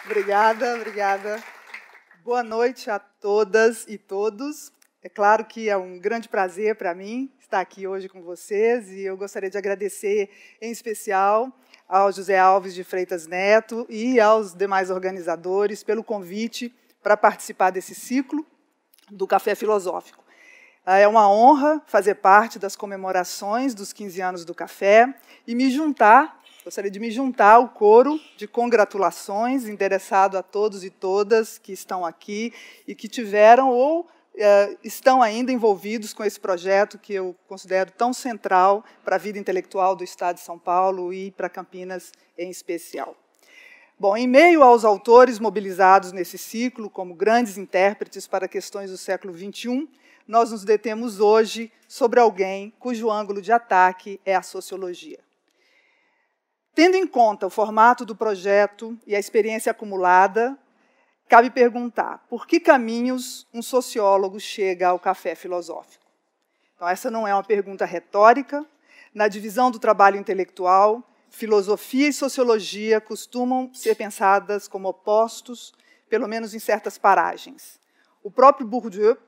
Obrigada, obrigada. Boa noite a todas e todos. É claro que é um grande prazer para mim estar aqui hoje com vocês e eu gostaria de agradecer, em especial, ao José Alves de Freitas Neto e aos demais organizadores pelo convite para participar desse ciclo do Café Filosófico. É uma honra fazer parte das comemorações dos 15 anos do café e gostaria de me juntar ao coro de congratulações endereçado a todos e todas que estão aqui e que tiveram ou estão ainda envolvidos com esse projeto que eu considero tão central para a vida intelectual do Estado de São Paulo e para Campinas em especial. Bom, em meio aos autores mobilizados nesse ciclo como grandes intérpretes para questões do século XXI, nós nos detemos hoje sobre alguém cujo ângulo de ataque é a sociologia. Tendo em conta o formato do projeto e a experiência acumulada, cabe perguntar por que caminhos um sociólogo chega ao café filosófico. Então, essa não é uma pergunta retórica. Na divisão do trabalho intelectual, filosofia e sociologia costumam ser pensadas como opostos, pelo menos em certas paragens. O próprio Bourdieu,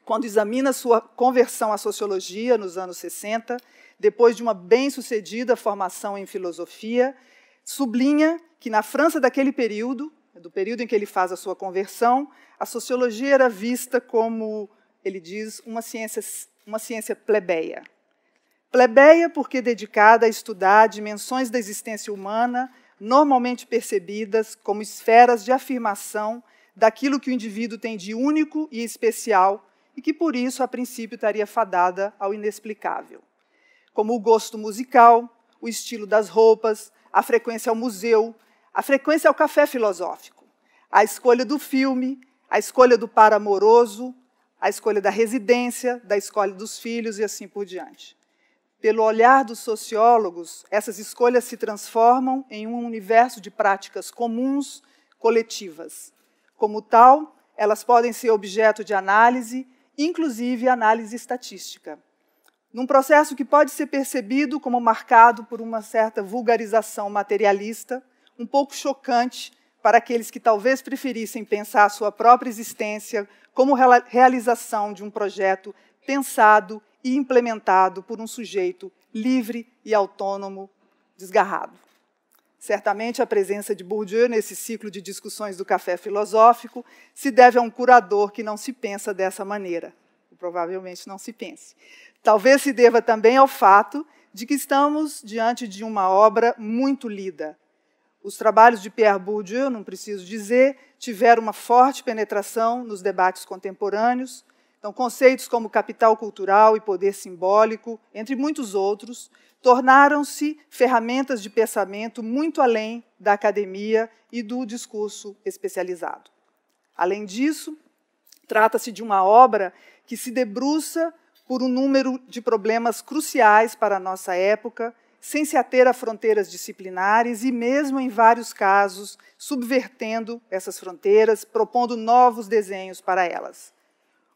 quando examina sua conversão à sociologia nos anos 60, depois de uma bem-sucedida formação em filosofia, sublinha que na França daquele período, do período em que ele faz a sua conversão, a sociologia era vista como, ele diz, uma ciência plebeia. Plebeia porque dedicada a estudar dimensões da existência humana normalmente percebidas como esferas de afirmação daquilo que o indivíduo tem de único e especial e que, por isso, a princípio, estaria fadada ao inexplicável. Como o gosto musical, o estilo das roupas, a frequência ao museu, a frequência ao café filosófico, a escolha do filme, a escolha do par amoroso, a escolha da residência, da escolha dos filhos e assim por diante. Pelo olhar dos sociólogos, essas escolhas se transformam em um universo de práticas comuns, coletivas. Como tal, elas podem ser objeto de análise, inclusive análise estatística, num processo que pode ser percebido como marcado por uma certa vulgarização materialista, um pouco chocante para aqueles que talvez preferissem pensar a sua própria existência como realização de um projeto pensado e implementado por um sujeito livre e autônomo, desgarrado. Certamente, a presença de Bourdieu nesse ciclo de discussões do café filosófico se deve a um curador que não se pensa dessa maneira. Provavelmente não se pense. Talvez se deva também ao fato de que estamos diante de uma obra muito lida. Os trabalhos de Pierre Bourdieu, não preciso dizer, tiveram uma forte penetração nos debates contemporâneos. Então, conceitos como capital cultural e poder simbólico, entre muitos outros, tornaram-se ferramentas de pensamento muito além da academia e do discurso especializado. Além disso, trata-se de uma obra que se debruça por um número de problemas cruciais para a nossa época, sem se ater a fronteiras disciplinares e, mesmo em vários casos, subvertendo essas fronteiras, propondo novos desenhos para elas.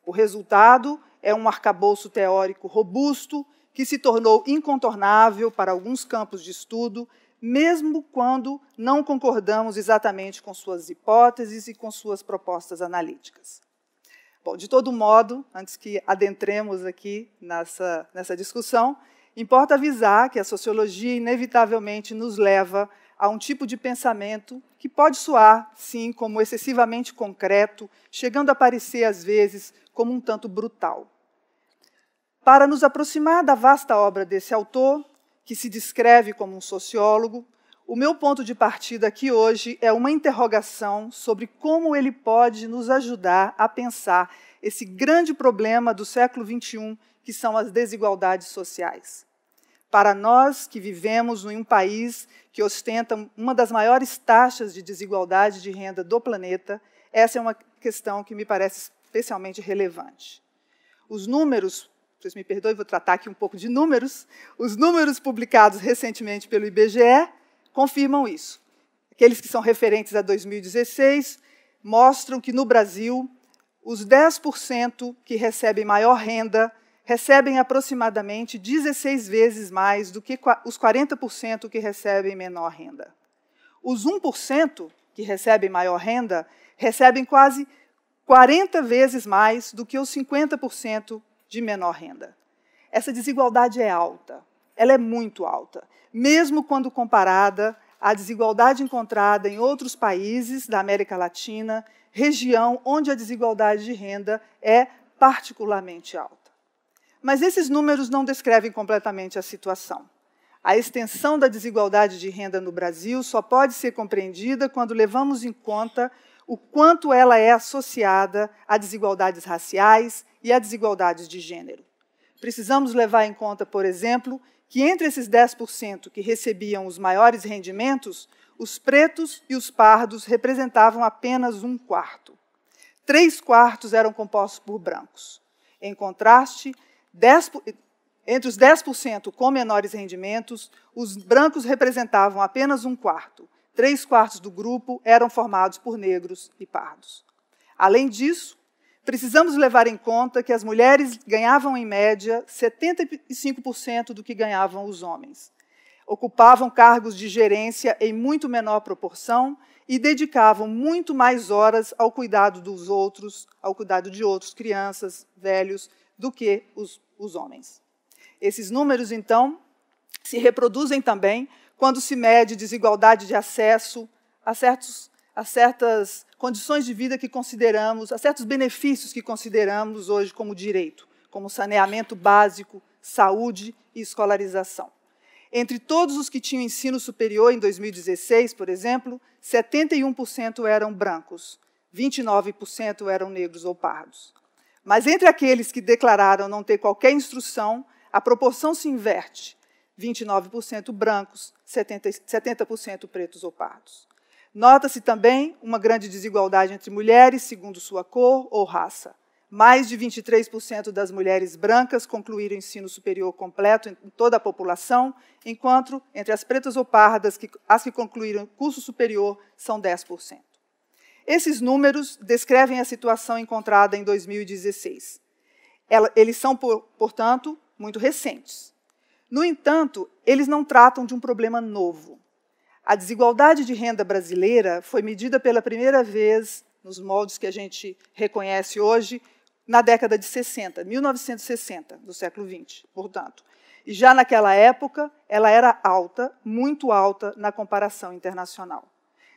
O resultado é um arcabouço teórico robusto que se tornou incontornável para alguns campos de estudo, mesmo quando não concordamos exatamente com suas hipóteses e com suas propostas analíticas. Bom, de todo modo, antes que adentremos aqui nessa discussão, importa avisar que a sociologia inevitavelmente nos leva a um tipo de pensamento que pode soar, sim, como excessivamente concreto, chegando a parecer, às vezes, como um tanto brutal. Para nos aproximar da vasta obra desse autor, que se descreve como um sociólogo, o meu ponto de partida aqui hoje é uma interrogação sobre como ele pode nos ajudar a pensar esse grande problema do século XXI, que são as desigualdades sociais. Para nós que vivemos em um país que ostenta uma das maiores taxas de desigualdade de renda do planeta, essa é uma questão que me parece especialmente relevante. Os números, vocês me perdoem, vou tratar aqui um pouco de números, os números publicados recentemente pelo IBGE confirmam isso. Aqueles que são referentes a 2016 mostram que, no Brasil, os 10% que recebem maior renda recebem aproximadamente 16 vezes mais do que os 40% que recebem menor renda. Os 1% que recebem maior renda, recebem quase 40 vezes mais do que os 50% de menor renda. Essa desigualdade é alta, ela é muito alta, mesmo quando comparada à desigualdade encontrada em outros países da América Latina, região onde a desigualdade de renda é particularmente alta. Mas esses números não descrevem completamente a situação. A extensão da desigualdade de renda no Brasil só pode ser compreendida quando levamos em conta o quanto ela é associada a desigualdades raciais e a desigualdades de gênero. Precisamos levar em conta, por exemplo, que entre esses 10% que recebiam os maiores rendimentos, os pretos e os pardos representavam apenas 1/4. 3/4 eram compostos por brancos. Em contraste, entre os 10% com menores rendimentos, os brancos representavam apenas 1/4. 3/4 do grupo eram formados por negros e pardos. Além disso, precisamos levar em conta que as mulheres ganhavam, em média, 75% do que ganhavam os homens. Ocupavam cargos de gerência em muito menor proporção e dedicavam muito mais horas ao cuidado dos outros, ao cuidado de outros, crianças, velhos, do que os homens. Esses números, então, se reproduzem também quando se mede desigualdade de acesso a certas condições de vida que consideramos, a certos benefícios que consideramos hoje como direito, como saneamento básico, saúde e escolarização. Entre todos os que tinham ensino superior em 2016, por exemplo, 71% eram brancos, 29% eram negros ou pardos. Mas entre aqueles que declararam não ter qualquer instrução, a proporção se inverte, 29% brancos, 70% pretos ou pardos. Nota-se também uma grande desigualdade entre mulheres, segundo sua cor ou raça. Mais de 23% das mulheres brancas concluíram ensino superior completo em toda a população, enquanto, entre as pretas ou pardas, as que concluíram curso superior são 10%. Esses números descrevem a situação encontrada em 2016. Eles são, portanto, muito recentes. No entanto, eles não tratam de um problema novo. A desigualdade de renda brasileira foi medida pela primeira vez, nos moldes que a gente reconhece hoje, na década de 60, 1960, do século XX, portanto. E já naquela época, ela era alta, muito alta, na comparação internacional.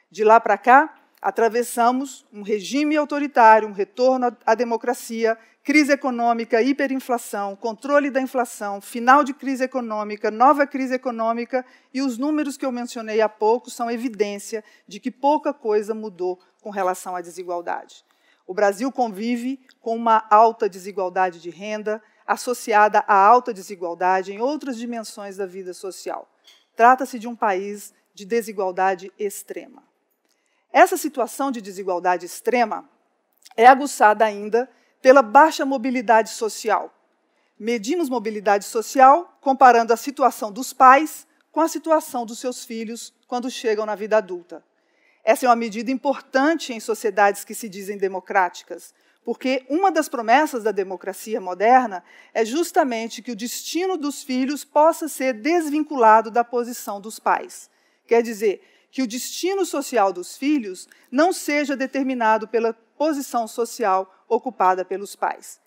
De lá para cá, atravessamos um regime autoritário, um retorno à democracia, crise econômica, hiperinflação, controle da inflação, final de crise econômica, nova crise econômica, e os números que eu mencionei há pouco são evidência de que pouca coisa mudou com relação à desigualdade. O Brasil convive com uma alta desigualdade de renda, associada à alta desigualdade em outras dimensões da vida social. Trata-se de um país de desigualdade extrema. Essa situação de desigualdade extrema é aguçada ainda pela baixa mobilidade social. Medimos mobilidade social comparando a situação dos pais com a situação dos seus filhos quando chegam na vida adulta. Essa é uma medida importante em sociedades que se dizem democráticas, porque uma das promessas da democracia moderna é justamente que o destino dos filhos possa ser desvinculado da posição dos pais. Quer dizer, que o destino social dos filhos não seja determinado pela posição social ocupada pelos pais.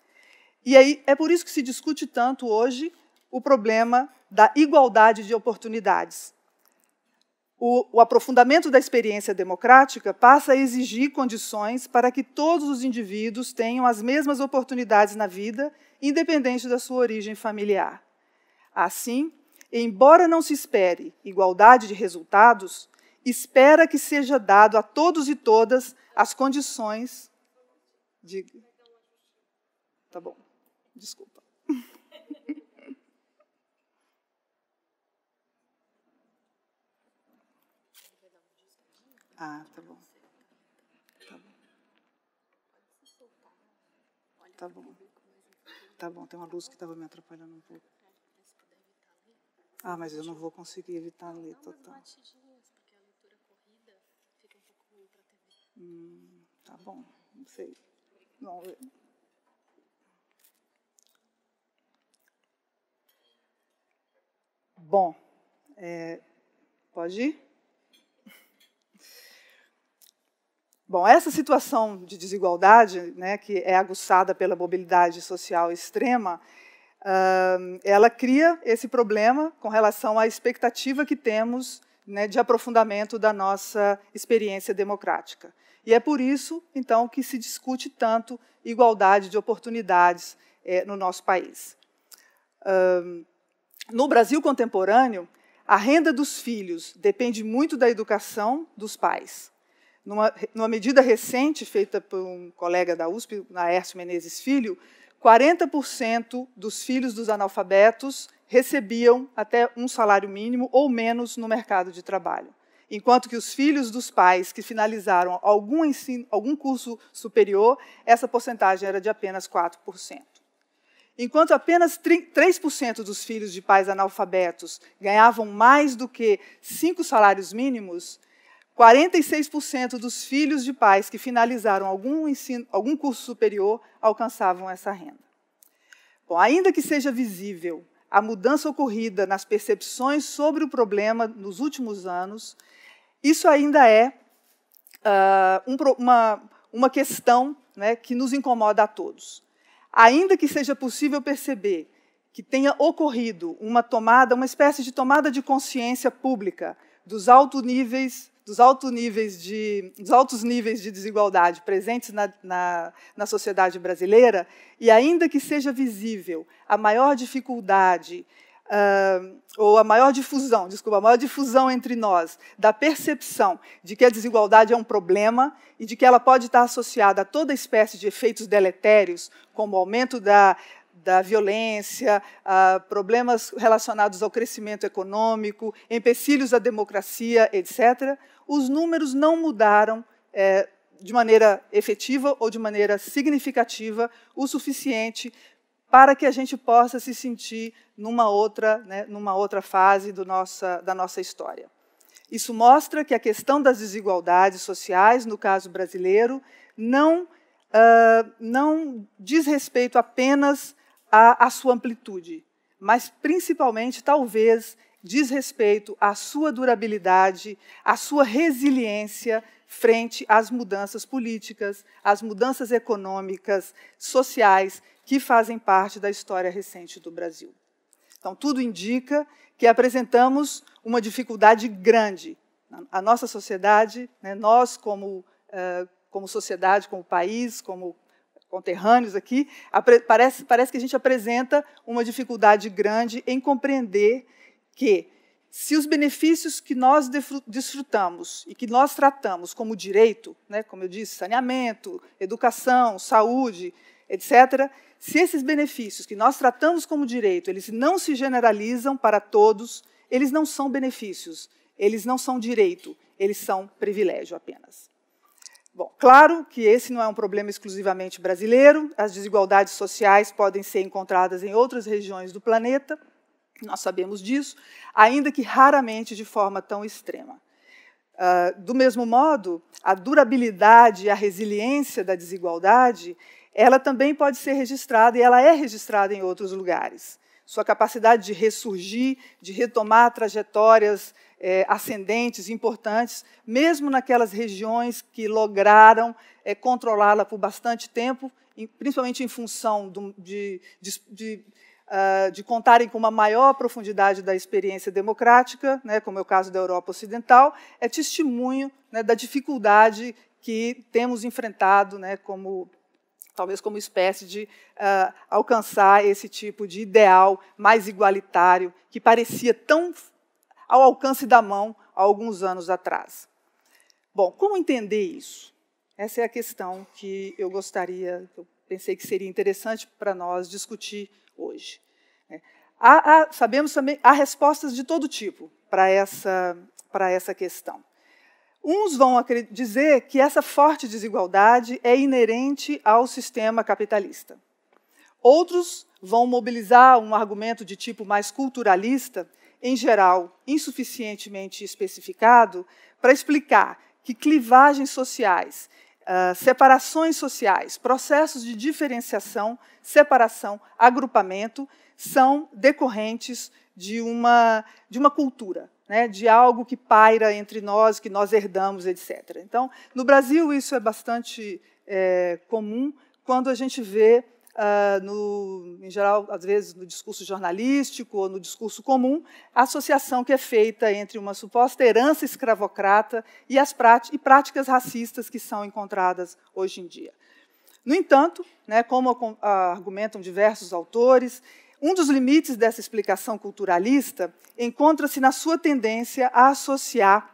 E aí, é por isso que se discute tanto hoje o problema da igualdade de oportunidades. O aprofundamento da experiência democrática passa a exigir condições para que todos os indivíduos tenham as mesmas oportunidades na vida, independente da sua origem familiar. Assim, embora não se espere igualdade de resultados, espera que seja dado a todos e todas as condições de... Tá bom, desculpa. Ah, tá bom. Tá bom. Tá bom. Tá bom, tem uma luz que estava me atrapalhando um pouco. Ah, mas eu não vou conseguir evitar ler total. Tá bom, não sei. Não, bom, pode ir? Bom, essa situação de desigualdade, né, que é aguçada pela mobilidade social extrema, ela cria esse problema com relação à expectativa que temos, né, de aprofundamento da nossa experiência democrática. E é por isso, então, que se discute tanto igualdade de oportunidades no nosso país. No Brasil contemporâneo, a renda dos filhos depende muito da educação dos pais. Numa medida recente, feita por um colega da USP, Naércio Menezes Filho, 40% dos filhos dos analfabetos recebiam até um salário mínimo ou menos no mercado de trabalho, enquanto que os filhos dos pais que finalizaram algum curso superior, essa porcentagem era de apenas 4%. Enquanto apenas 3% dos filhos de pais analfabetos ganhavam mais do que 5 salários mínimos, 46% dos filhos de pais que finalizaram algum curso superior alcançavam essa renda. Bom, ainda que seja visível a mudança ocorrida nas percepções sobre o problema nos últimos anos, isso ainda é uma questão, né, que nos incomoda a todos. Ainda que seja possível perceber que tenha ocorrido uma espécie de tomada de consciência pública dos altos níveis de desigualdade presentes na sociedade brasileira, e ainda que seja visível a maior dificuldade, ou a maior difusão entre nós da percepção de que a desigualdade é um problema e de que ela pode estar associada a toda espécie de efeitos deletérios, como o aumento da violência, problemas relacionados ao crescimento econômico, empecilhos à democracia, etc., os números não mudaram de maneira efetiva ou de maneira significativa o suficiente para que a gente possa se sentir numa outra fase da nossa história. Isso mostra que a questão das desigualdades sociais, no caso brasileiro, não diz respeito apenas à sua amplitude, mas, principalmente, talvez, diz respeito à sua durabilidade, à sua resiliência frente às mudanças políticas, às mudanças econômicas, sociais, que fazem parte da história recente do Brasil. Então, tudo indica que apresentamos uma dificuldade grande. A nossa sociedade, né, nós como sociedade, como país, como conterrâneos aqui, parece que a gente apresenta uma dificuldade grande em compreender que, se os benefícios que nós desfrutamos e que nós tratamos como direito, né, como eu disse, saneamento, educação, saúde, etc., se esses benefícios que nós tratamos como direito, eles não se generalizam para todos, eles não são benefícios, eles não são direito, eles são privilégio apenas. Bom, claro que esse não é um problema exclusivamente brasileiro, as desigualdades sociais podem ser encontradas em outras regiões do planeta, nós sabemos disso, ainda que raramente de forma tão extrema. Do mesmo modo, a durabilidade e a resiliência da desigualdade, ela também pode ser registrada, e ela é registrada em outros lugares. Sua capacidade de ressurgir, de retomar trajetórias ascendentes, importantes, mesmo naquelas regiões que lograram controlá-la por bastante tempo, principalmente em função de contarem com uma maior profundidade da experiência democrática, né, como é o caso da Europa Ocidental, é testemunho, né, da dificuldade que temos enfrentado, né, talvez como espécie de alcançar esse tipo de ideal mais igualitário, que parecia tão ao alcance da mão há alguns anos atrás. Bom, como entender isso? Essa é a questão que eu pensei que seria interessante para nós discutir hoje. Sabemos também, há respostas de todo tipo para essa questão. Uns vão dizer que essa forte desigualdade é inerente ao sistema capitalista. Outros vão mobilizar um argumento de tipo mais culturalista, em geral insuficientemente especificado, para explicar que clivagens sociais, separações sociais, processos de diferenciação, separação, agrupamento, são decorrentes de uma cultura, né, de algo que paira entre nós, que nós herdamos, etc. Então, no Brasil, isso é bastante comum quando a gente vê, em geral, às vezes, no discurso jornalístico ou no discurso comum, a associação que é feita entre uma suposta herança escravocrata e práticas racistas que são encontradas hoje em dia. No entanto, né, como argumentam diversos autores, um dos limites dessa explicação culturalista encontra-se na sua tendência a associar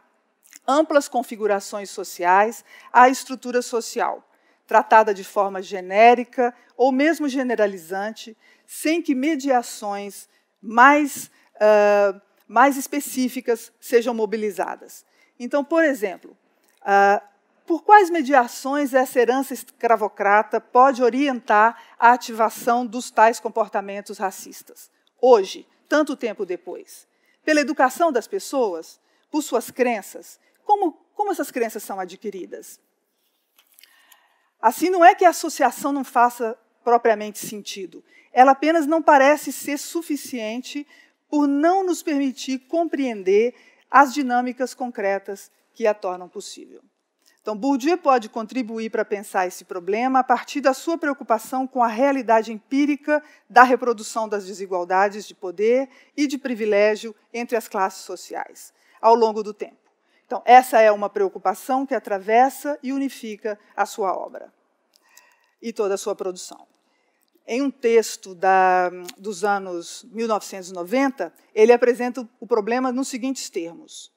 amplas configurações sociais à estrutura social, tratada de forma genérica ou mesmo generalizante, sem que mediações mais específicas sejam mobilizadas. Então, por exemplo, por quais mediações essa herança escravocrata pode orientar a ativação dos tais comportamentos racistas? Hoje, tanto tempo depois. Pela educação das pessoas? Por suas crenças? Como essas crenças são adquiridas? Assim, não é que a associação não faça propriamente sentido. Ela apenas não parece ser suficiente por não nos permitir compreender as dinâmicas concretas que a tornam possível. Então, Bourdieu pode contribuir para pensar esse problema a partir da sua preocupação com a realidade empírica da reprodução das desigualdades de poder e de privilégio entre as classes sociais, ao longo do tempo. Então, essa é uma preocupação que atravessa e unifica a sua obra e toda a sua produção. Em um texto dos anos 1990, ele apresenta o problema nos seguintes termos: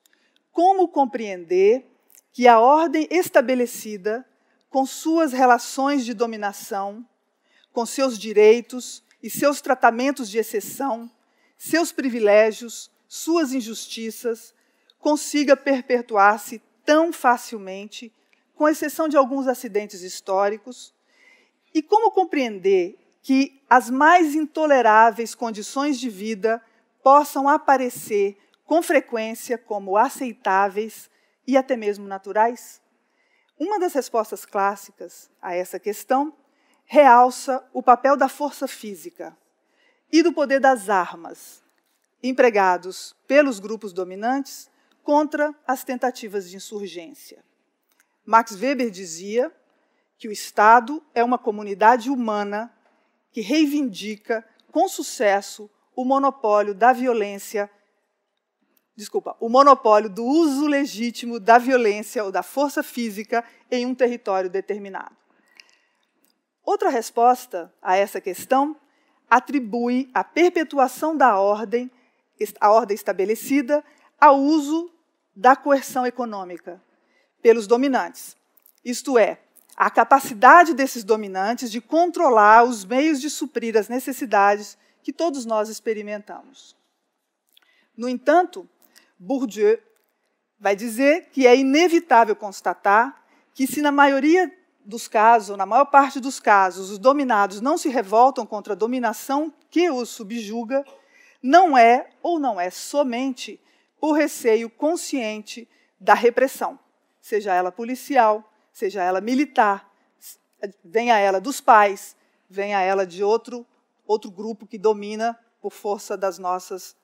como compreender que a ordem estabelecida, com suas relações de dominação, com seus direitos e seus tratamentos de exceção, seus privilégios, suas injustiças, consiga perpetuar-se tão facilmente, com exceção de alguns acidentes históricos, e como compreender que as mais intoleráveis condições de vida possam aparecer com frequência como aceitáveis e até mesmo naturais? Uma das respostas clássicas a essa questão realça o papel da força física e do poder das armas empregados pelos grupos dominantes contra as tentativas de insurgência. Max Weber dizia que o Estado é uma comunidade humana que reivindica com sucesso o monopólio da violência, o monopólio do uso legítimo da violência ou da força física em um território determinado. Outra resposta a essa questão atribui a perpetuação da ordem, a ordem estabelecida, ao uso da coerção econômica pelos dominantes. Isto é, a capacidade desses dominantes de controlar os meios de suprir as necessidades que todos nós experimentamos. No entanto, Bourdieu vai dizer que é inevitável constatar que, se na maioria dos casos, ou na maior parte dos casos, os dominados não se revoltam contra a dominação que os subjuga, não é somente por receio consciente da repressão, seja ela policial, seja ela militar, venha ela dos pais, venha ela de outro grupo que domina por força das nossas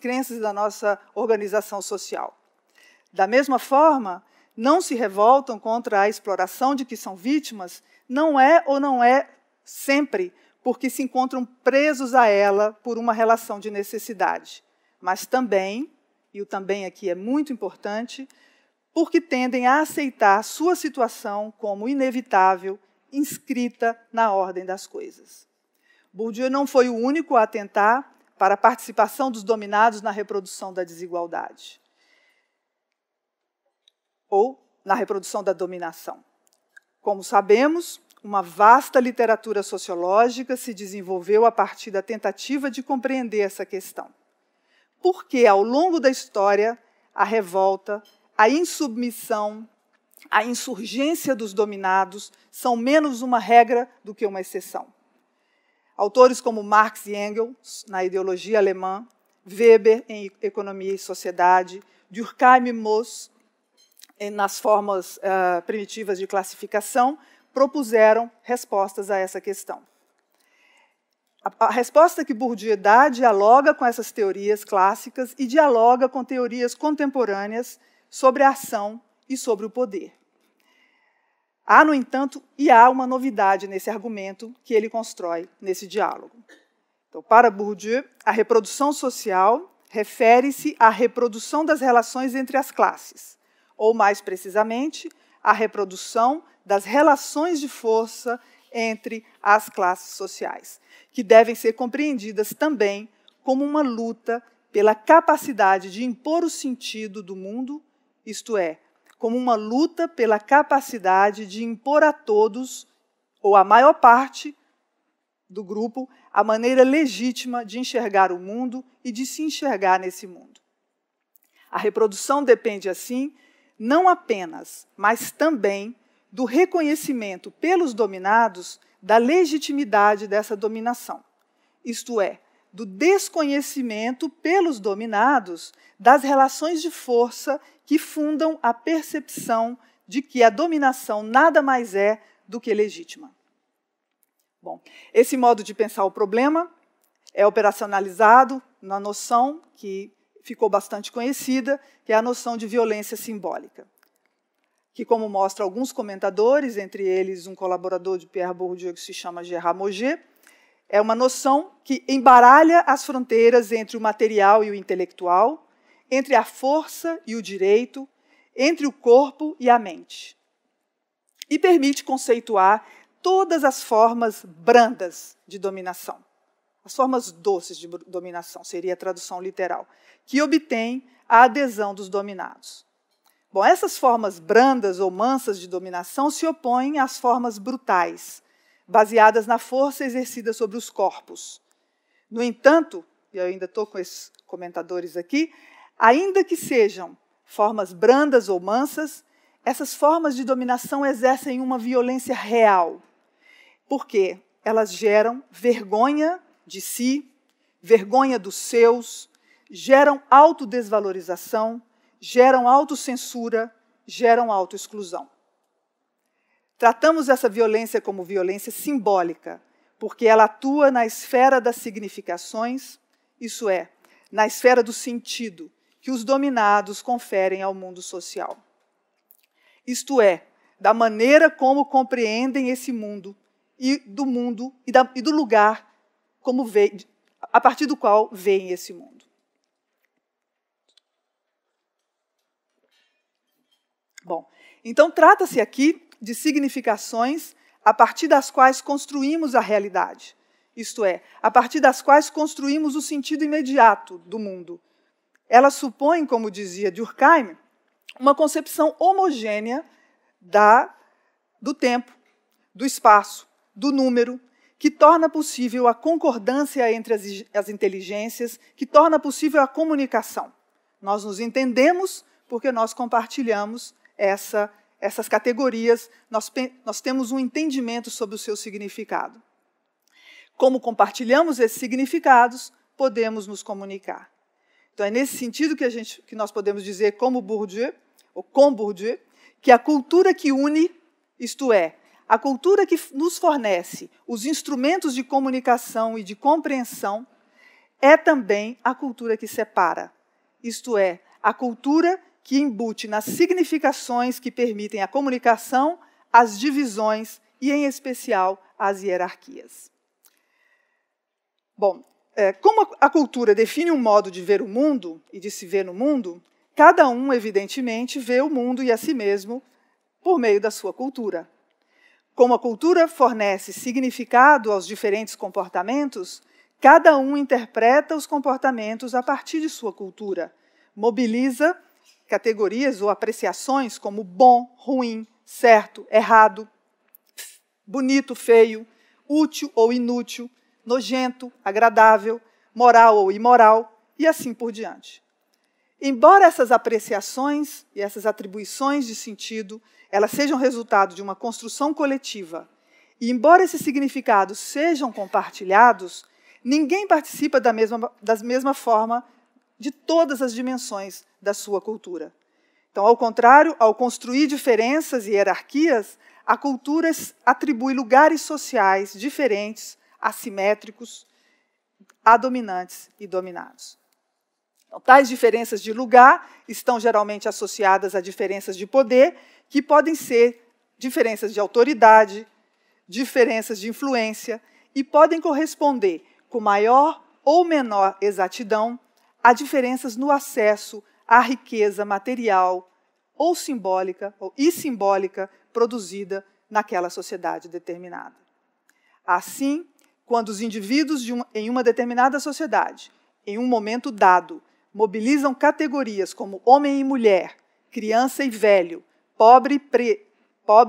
crenças e da nossa organização social. Da mesma forma, não se revoltam contra a exploração de que são vítimas, não é sempre porque se encontram presos a ela por uma relação de necessidade, mas também, e o também aqui é muito importante, porque tendem a aceitar sua situação como inevitável, inscrita na ordem das coisas. Bourdieu não foi o único a atentar para a participação dos dominados na reprodução da desigualdade ou na reprodução da dominação. Como sabemos, uma vasta literatura sociológica se desenvolveu a partir da tentativa de compreender essa questão. Porque, ao longo da história, a revolta, a insubmissão, a insurgência dos dominados são menos uma regra do que uma exceção. Autores como Marx e Engels, na ideologia alemã, Weber, em Economia e Sociedade, Durkheim e Mauss, nas formas primitivas de classificação, propuseram respostas a essa questão. A resposta que Bourdieu dá dialoga com essas teorias clássicas e dialoga com teorias contemporâneas sobre a ação e sobre o poder. Há, no entanto, uma novidade nesse argumento que ele constrói nesse diálogo. Então, para Bourdieu, a reprodução social refere-se à reprodução das relações entre as classes, ou, mais precisamente, à reprodução das relações de força entre as classes sociais, que devem ser compreendidas também como uma luta pela capacidade de impor o sentido do mundo, isto é, como uma luta pela capacidade de impor a todos, ou à maior parte do grupo, a maneira legítima de enxergar o mundo e de se enxergar nesse mundo. A reprodução depende, assim, não apenas, mas também do reconhecimento pelos dominados da legitimidade dessa dominação, isto é, do desconhecimento pelos dominados das relações de força que fundam a percepção de que a dominação nada mais é do que legítima. Bom, esse modo de pensar o problema é operacionalizado na noção que ficou bastante conhecida, que é a noção de violência simbólica, que, como mostram alguns comentadores, entre eles um colaborador de Pierre Bourdieu que se chama Gérard Mauger, é uma noção que embaralha as fronteiras entre o material e o intelectual, entre a força e o direito, entre o corpo e a mente, e permite conceituar todas as formas brandas de dominação, as formas doces de dominação, seria a tradução literal, que obtêm a adesão dos dominados. Bom, essas formas brandas ou mansas de dominação se opõem às formas brutais, baseadas na força exercida sobre os corpos. No entanto, e eu ainda estou com esses comentadores aqui, ainda que sejam formas brandas ou mansas, essas formas de dominação exercem uma violência real, porque elas geram vergonha de si, vergonha dos seus, geram autodesvalorização, geram autocensura, geram autoexclusão. Tratamos essa violência como violência simbólica, porque ela atua na esfera das significações, isso é, na esfera do sentido que os dominados conferem ao mundo social. Isto é, da maneira como compreendem esse mundo e do lugar como a partir do qual veem esse mundo. Bom, então trata-se aqui de significações a partir das quais construímos a realidade, isto é, a partir das quais construímos o sentido imediato do mundo. Elas supõem, como dizia Durkheim, uma concepção homogênea do tempo, do espaço, do número, que torna possível a concordância entre as inteligências, que torna possível a comunicação. Nós nos entendemos porque nós compartilhamos essas categorias, nós temos um entendimento sobre o seu significado. Como compartilhamos esses significados, podemos nos comunicar. Então, é nesse sentido que nós podemos dizer, como Bourdieu, ou com Bourdieu, que a cultura que une, isto é, a cultura que nos fornece os instrumentos de comunicação e de compreensão, é também a cultura que separa, isto é, a cultura que embute nas significações que permitem a comunicação, as divisões e, em especial, as hierarquias. Bom, como a cultura define um modo de ver o mundo e de se ver no mundo, cada um, evidentemente, vê o mundo e a si mesmo por meio da sua cultura. Como a cultura fornece significado aos diferentes comportamentos, cada um interpreta os comportamentos a partir de sua cultura, mobiliza categorias ou apreciações como bom, ruim, certo, errado, bonito, feio, útil ou inútil, nojento, agradável, moral ou imoral, e assim por diante. Embora essas apreciações e essas atribuições de sentido elas sejam resultado de uma construção coletiva, e embora esses significados sejam compartilhados, ninguém participa da mesma forma de todas as dimensões da sua cultura. Então, ao contrário, ao construir diferenças e hierarquias, a cultura atribui lugares sociais diferentes, assimétricos, a dominantes e dominados. Então, tais diferenças de lugar estão geralmente associadas a diferenças de poder, que podem ser diferenças de autoridade, diferenças de influência, e podem corresponder, com maior ou menor exatidão, a diferenças no acesso à riqueza material ou simbólica produzida naquela sociedade determinada. Assim, quando os indivíduos em uma determinada sociedade, em um momento dado, mobilizam categorias como homem e mulher, criança e velho, pobre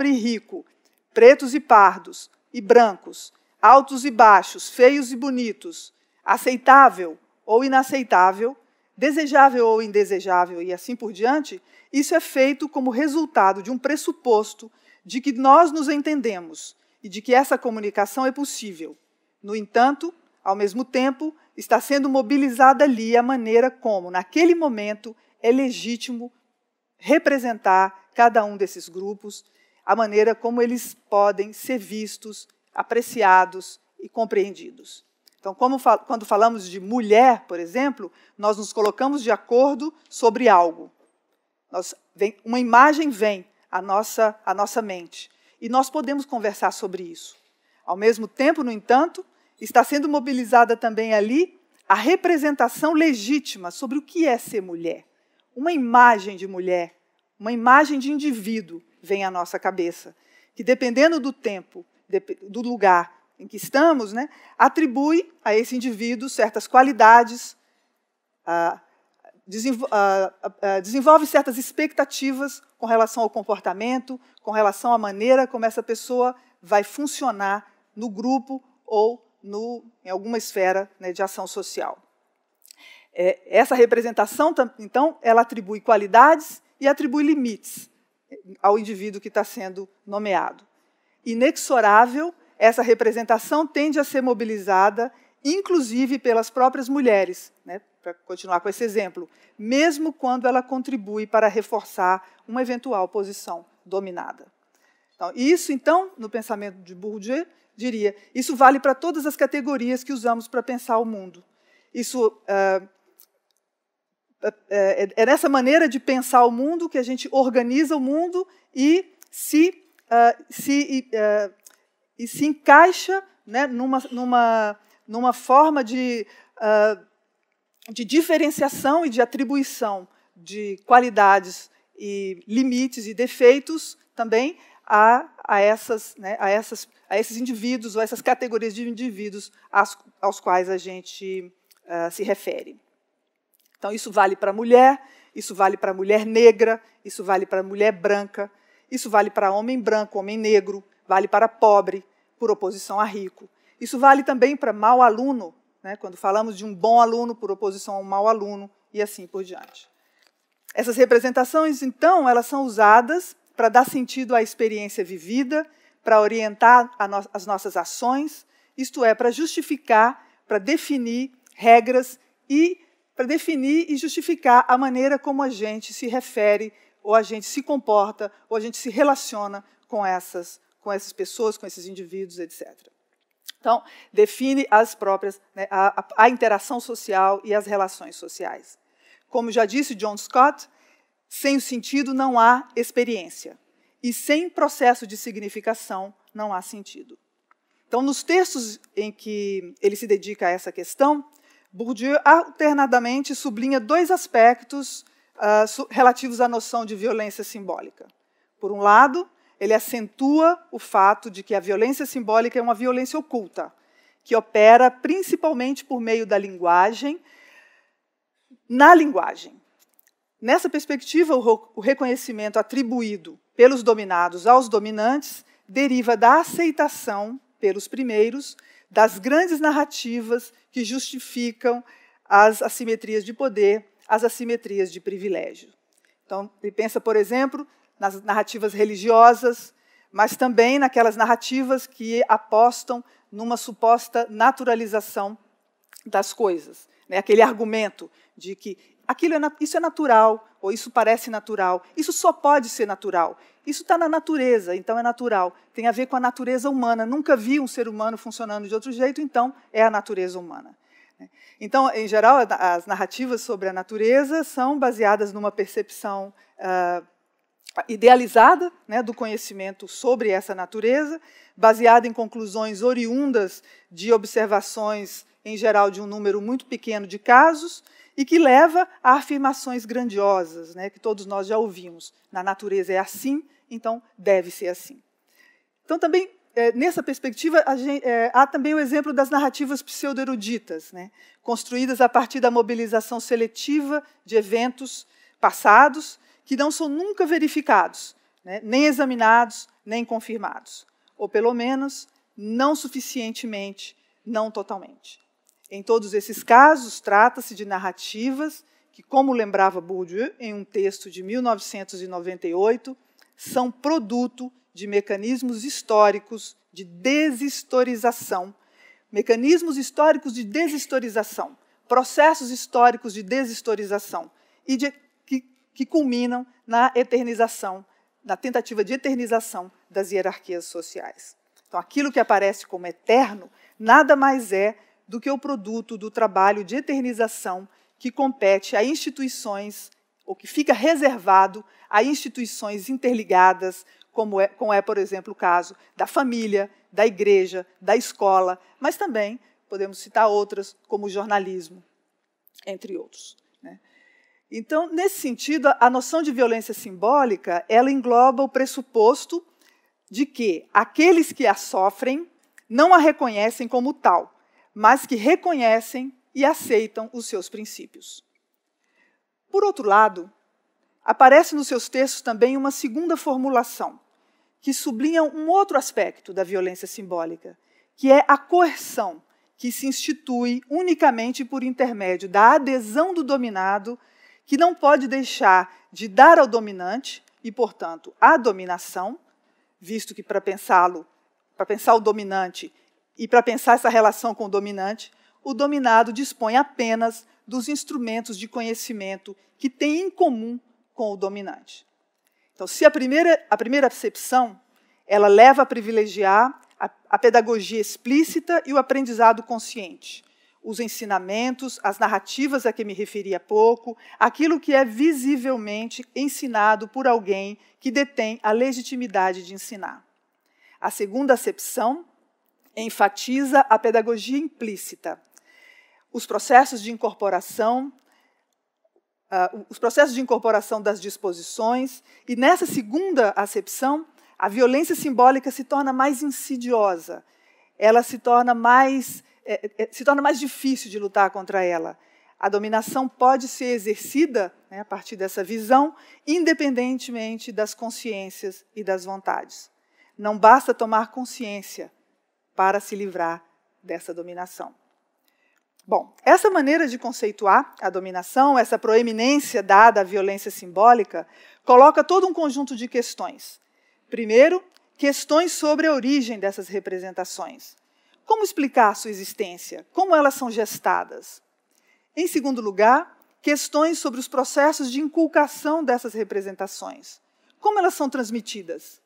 e rico, pretos e pardos e brancos, altos e baixos, feios e bonitos, aceitável ou inaceitável, desejável ou indesejável e assim por diante, isso é feito como resultado de um pressuposto de que nós nos entendemos e de que essa comunicação é possível. No entanto, ao mesmo tempo, está sendo mobilizada ali a maneira como, naquele momento, é legítimo representar cada um desses grupos, a maneira como eles podem ser vistos, apreciados e compreendidos. Então, quando falamos de mulher, por exemplo, nós nos colocamos de acordo sobre algo. Uma imagem vem à nossa mente e nós podemos conversar sobre isso. Ao mesmo tempo, no entanto, está sendo mobilizada também ali a representação legítima sobre o que é ser mulher. Uma imagem de mulher, uma imagem de indivíduo vem à nossa cabeça, que dependendo do tempo, do lugar em que estamos, atribui a esse indivíduo certas qualidades, desenvolve certas expectativas com relação ao comportamento, com relação à maneira como essa pessoa vai funcionar no grupo ou em alguma esfera de ação social. Essa representação, então, ela atribui qualidades e atribui limites ao indivíduo que está sendo nomeado. Inexorável, essa representação tende a ser mobilizada, inclusive pelas próprias mulheres, para continuar com esse exemplo, mesmo quando ela contribui para reforçar uma eventual posição dominada. Então, isso, então, no pensamento de Bourdieu, diria, isso vale para todas as categorias que usamos para pensar o mundo. Isso é nessa maneira de pensar o mundo que a gente organiza o mundo e se encaixa numa forma de diferenciação e de atribuição de qualidades e limites e defeitos também a esses indivíduos ou essas categorias de indivíduos aos quais a gente se refere. Então, isso vale para a mulher, isso vale para a mulher negra, isso vale para a mulher branca, isso vale para homem branco, homem negro, vale para pobre, por oposição a rico. Isso vale também para mau aluno, quando falamos de um bom aluno por oposição a um mau aluno, e assim por diante. Essas representações, então, elas são usadas para dar sentido à experiência vivida, para orientar as nossas ações, isto é, para justificar, para definir regras e para definir e justificar a maneira como a gente se refere, ou a gente se comporta, ou a gente se relaciona com essas pessoas, com esses indivíduos, etc. Então, define as próprias, a interação social e as relações sociais. Como já disse John Scott, sem o sentido não há experiência. E sem processo de significação não há sentido. Então, nos textos em que ele se dedica a essa questão, Bourdieu alternadamente sublinha dois aspectos relativos à noção de violência simbólica. Por um lado, ele acentua o fato de que a violência simbólica é uma violência oculta, que opera principalmente por meio da linguagem, na linguagem. Nessa perspectiva, o reconhecimento atribuído pelos dominados aos dominantes deriva da aceitação, pelos primeiros, das grandes narrativas que justificam as assimetrias de poder, as assimetrias de privilégio. Então, ele pensa, por exemplo, nas narrativas religiosas, mas também naquelas narrativas que apostam numa suposta naturalização das coisas. Aquele argumento de que isso é natural, ou isso parece natural, isso só pode ser natural. Isso está na natureza, então é natural. Tem a ver com a natureza humana. Nunca vi um ser humano funcionando de outro jeito, então é a natureza humana. Então, em geral, as narrativas sobre a natureza são baseadas numa percepção idealizada, né, do conhecimento sobre essa natureza, baseada em conclusões oriundas de observações, em geral, de um número muito pequeno de casos, e que leva a afirmações grandiosas, né, que todos nós já ouvimos. Na natureza é assim, então deve ser assim. Então, também, nessa perspectiva, há também o exemplo das narrativas pseudo-eruditas, né, construídas a partir da mobilização seletiva de eventos passados, que não são nunca verificados, né, nem examinados, nem confirmados. Ou, pelo menos, não suficientemente, não totalmente. Em todos esses casos, trata-se de narrativas que, como lembrava Bourdieu em um texto de 1998, são produto de mecanismos históricos de deshistorização, mecanismos históricos de deshistorização, processos históricos de deshistorização, e que culminam na eternização, na tentativa de eternização das hierarquias sociais. Então, aquilo que aparece como eterno nada mais é do que o produto do trabalho de eternização que compete a instituições, ou que fica reservado a instituições interligadas, como é, por exemplo, o caso da família, da igreja, da escola, mas também podemos citar outras, como o jornalismo, entre outros. Então, nesse sentido, a noção de violência simbólica, ela engloba o pressuposto de que aqueles que a sofrem não a reconhecem como tal, mas que reconhecem e aceitam os seus princípios. Por outro lado, aparece nos seus textos também uma segunda formulação, que sublinha um outro aspecto da violência simbólica, que é a coerção, que se institui unicamente por intermédio da adesão do dominado, que não pode deixar de dar ao dominante, e, portanto, à dominação, visto que para pensar o dominante e para pensar essa relação com o dominado dispõe apenas dos instrumentos de conhecimento que tem em comum com o dominante. Então, se a primeira acepção, ela leva a privilegiar a pedagogia explícita e o aprendizado consciente, os ensinamentos, as narrativas a que me referi há pouco, aquilo que é visivelmente ensinado por alguém que detém a legitimidade de ensinar. A segunda acepção enfatiza a pedagogia implícita, os processos de incorporação das disposições, e nessa segunda acepção, a violência simbólica se torna mais insidiosa, ela se torna mais difícil de lutar contra ela. A dominação pode ser exercida, né, a partir dessa visão, independentemente das consciências e das vontades. Não basta tomar consciência para se livrar dessa dominação. Bom, essa maneira de conceituar a dominação, essa proeminência dada à violência simbólica, coloca todo um conjunto de questões. Primeiro, questões sobre a origem dessas representações. Como explicar sua existência? Como elas são gestadas? Em segundo lugar, questões sobre os processos de inculcação dessas representações. Como elas são transmitidas?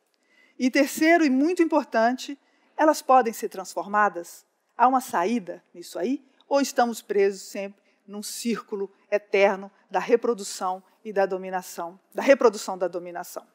E terceiro, e muito importante, elas podem ser transformadas? Há uma saída nisso aí? Ou estamos presos sempre num círculo eterno da reprodução e da dominação, da reprodução da dominação?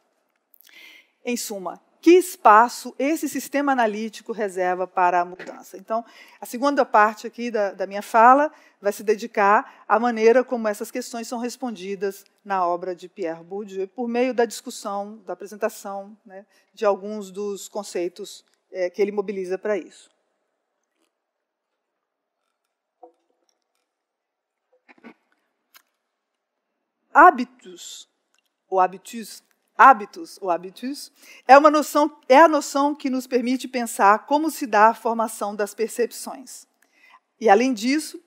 Em suma, que espaço esse sistema analítico reserva para a mudança? Então, a segunda parte aqui da minha fala vai se dedicar à maneira como essas questões são respondidas na obra de Pierre Bourdieu, por meio da discussão, da apresentação, né, de alguns dos conceitos que ele mobiliza para isso. Hábitos, ou habitus, é a noção que nos permite pensar como se dá a formação das percepções. E, além disso,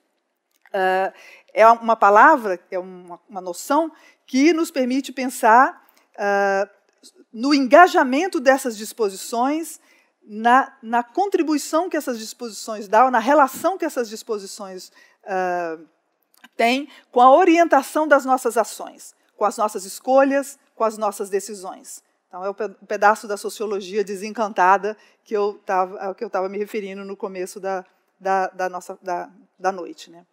é uma palavra, é uma noção que nos permite pensar no engajamento dessas disposições, na contribuição que essas disposições dão, na relação que essas disposições têm com a orientação das nossas ações, com as nossas escolhas, com as nossas decisões. Então, é o pedaço da sociologia desencantada que eu estava me referindo no começo da da noite, né?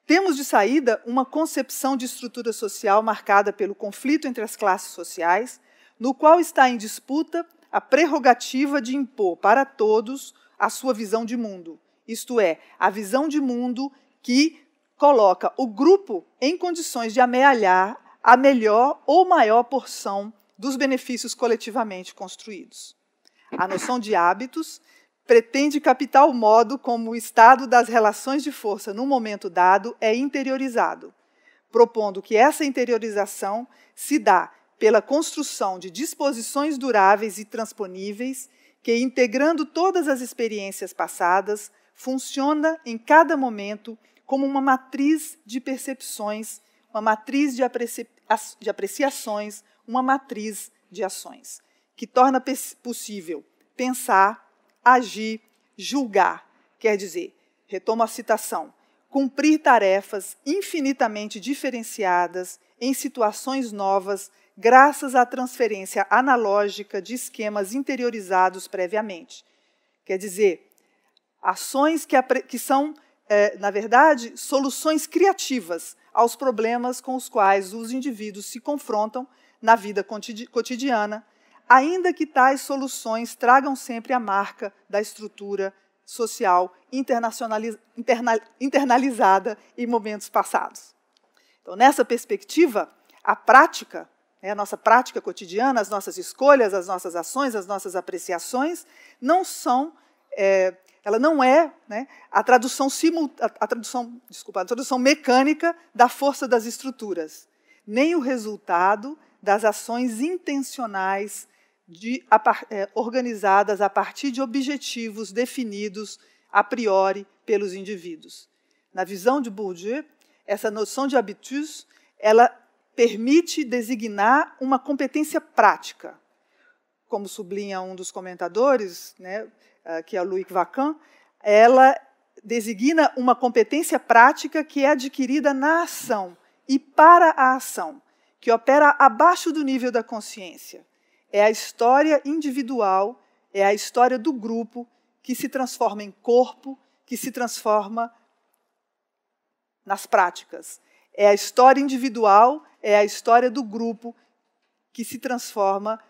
Temos de saída uma concepção de estrutura social marcada pelo conflito entre as classes sociais, no qual está em disputa a prerrogativa de impor para todos a sua visão de mundo, isto é, a visão de mundo que coloca o grupo em condições de amealhar a melhor ou maior porção dos benefícios coletivamente construídos. A noção de hábitos pretende captar o modo como o estado das relações de força num momento dado é interiorizado, propondo que essa interiorização se dá pela construção de disposições duráveis e transponíveis que, integrando todas as experiências passadas, funciona em cada momento como uma matriz de percepções, uma matriz de apreciações, uma matriz de ações, que torna possível pensar, agir, julgar, quer dizer, retomo a citação, cumprir tarefas infinitamente diferenciadas em situações novas, graças à transferência analógica de esquemas interiorizados previamente. Quer dizer, ações que são, na verdade, soluções criativas aos problemas com os quais os indivíduos se confrontam na vida cotidiana, ainda que tais soluções tragam sempre a marca da estrutura social internalizada em momentos passados. Então, nessa perspectiva, a prática, a nossa prática cotidiana, as nossas escolhas, as nossas ações, as nossas apreciações, ela não é, né, a tradução mecânica da força das estruturas, nem o resultado das ações intencionais organizadas a partir de objetivos definidos a priori pelos indivíduos. Na visão de Bourdieu, essa noção de habitus, ela permite designar uma competência prática. Como sublinha um dos comentadores, né, que é o Louis Vacan, ela designa uma competência prática que é adquirida na ação e para a ação, que opera abaixo do nível da consciência. É a história individual, é a história do grupo que se transforma em corpo, que se transforma nas práticas. É a história individual, é a história do grupo que se transforma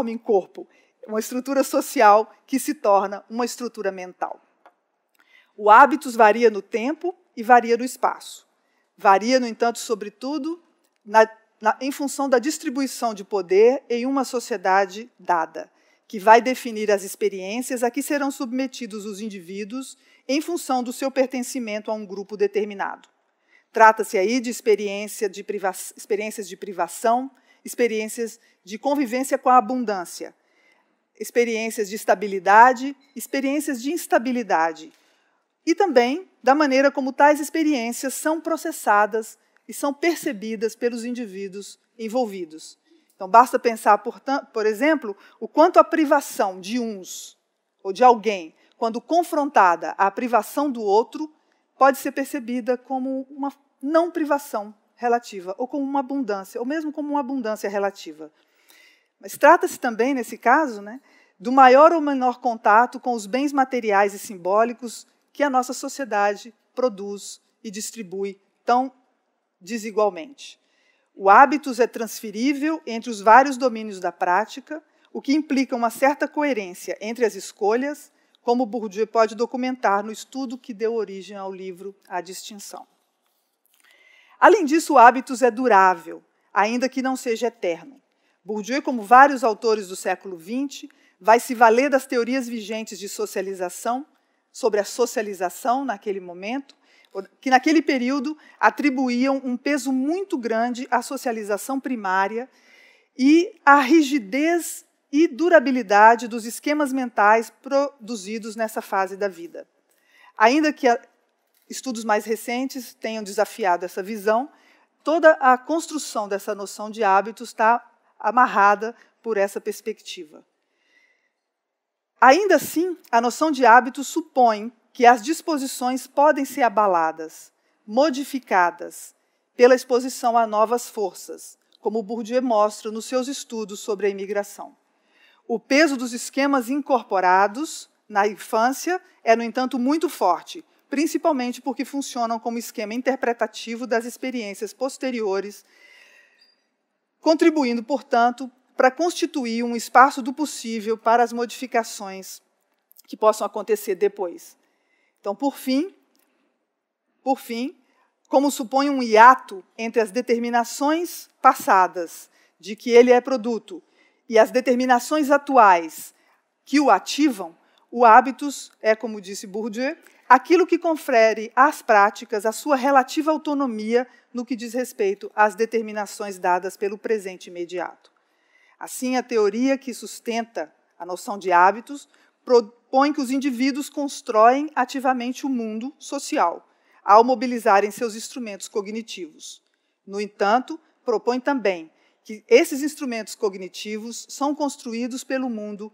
em corpo. Uma estrutura social que se torna uma estrutura mental. O hábitos varia no tempo e varia no espaço. Varia, no entanto, sobretudo, em função da distribuição de poder em uma sociedade dada, que vai definir as experiências a que serão submetidos os indivíduos em função do seu pertencimento a um grupo determinado. Trata-se aí de experiências de privação, experiências de convivência com a abundância, experiências de estabilidade, experiências de instabilidade, e também da maneira como tais experiências são processadas e são percebidas pelos indivíduos envolvidos. Então, basta pensar, por exemplo, o quanto a privação de uns ou de alguém, quando confrontada à privação do outro, pode ser percebida como uma não privação relativa, ou como uma abundância, ou mesmo como uma abundância relativa. Mas trata-se também, nesse caso, né, do maior ou menor contato com os bens materiais e simbólicos que a nossa sociedade produz e distribui tão desigualmente. O hábitus é transferível entre os vários domínios da prática, o que implica uma certa coerência entre as escolhas, como Bourdieu pode documentar no estudo que deu origem ao livro A Distinção. Além disso, o hábitus é durável, ainda que não seja eterno. Bourdieu, como vários autores do século XX, vai se valer das teorias vigentes de socialização, sobre a socialização naquele momento, que naquele período atribuíam um peso muito grande à socialização primária e à rigidez e durabilidade dos esquemas mentais produzidos nessa fase da vida. Ainda que estudos mais recentes tenham desafiado essa visão, toda a construção dessa noção de hábitos está amarrada por essa perspectiva. Ainda assim, a noção de hábitos supõe que as disposições podem ser abaladas, modificadas, pela exposição a novas forças, como Bourdieu mostra nos seus estudos sobre a imigração. O peso dos esquemas incorporados, na infância é, no entanto, muito forte, principalmente porque funcionam como esquema interpretativo das experiências posteriores, contribuindo, portanto, para constituir um espaço do possível para as modificações que possam acontecer depois. Então, por fim, como supõe um hiato entre as determinações passadas de que ele é produto e as determinações atuais que o ativam, o hábitus é, como disse Bourdieu, aquilo que confere às práticas a sua relativa autonomia no que diz respeito às determinações dadas pelo presente imediato. Assim, a teoria que sustenta a noção de hábitos propõe que os indivíduos constroem ativamente o mundo social, ao mobilizarem seus instrumentos cognitivos. No entanto, propõe também que esses instrumentos cognitivos são construídos pelo mundo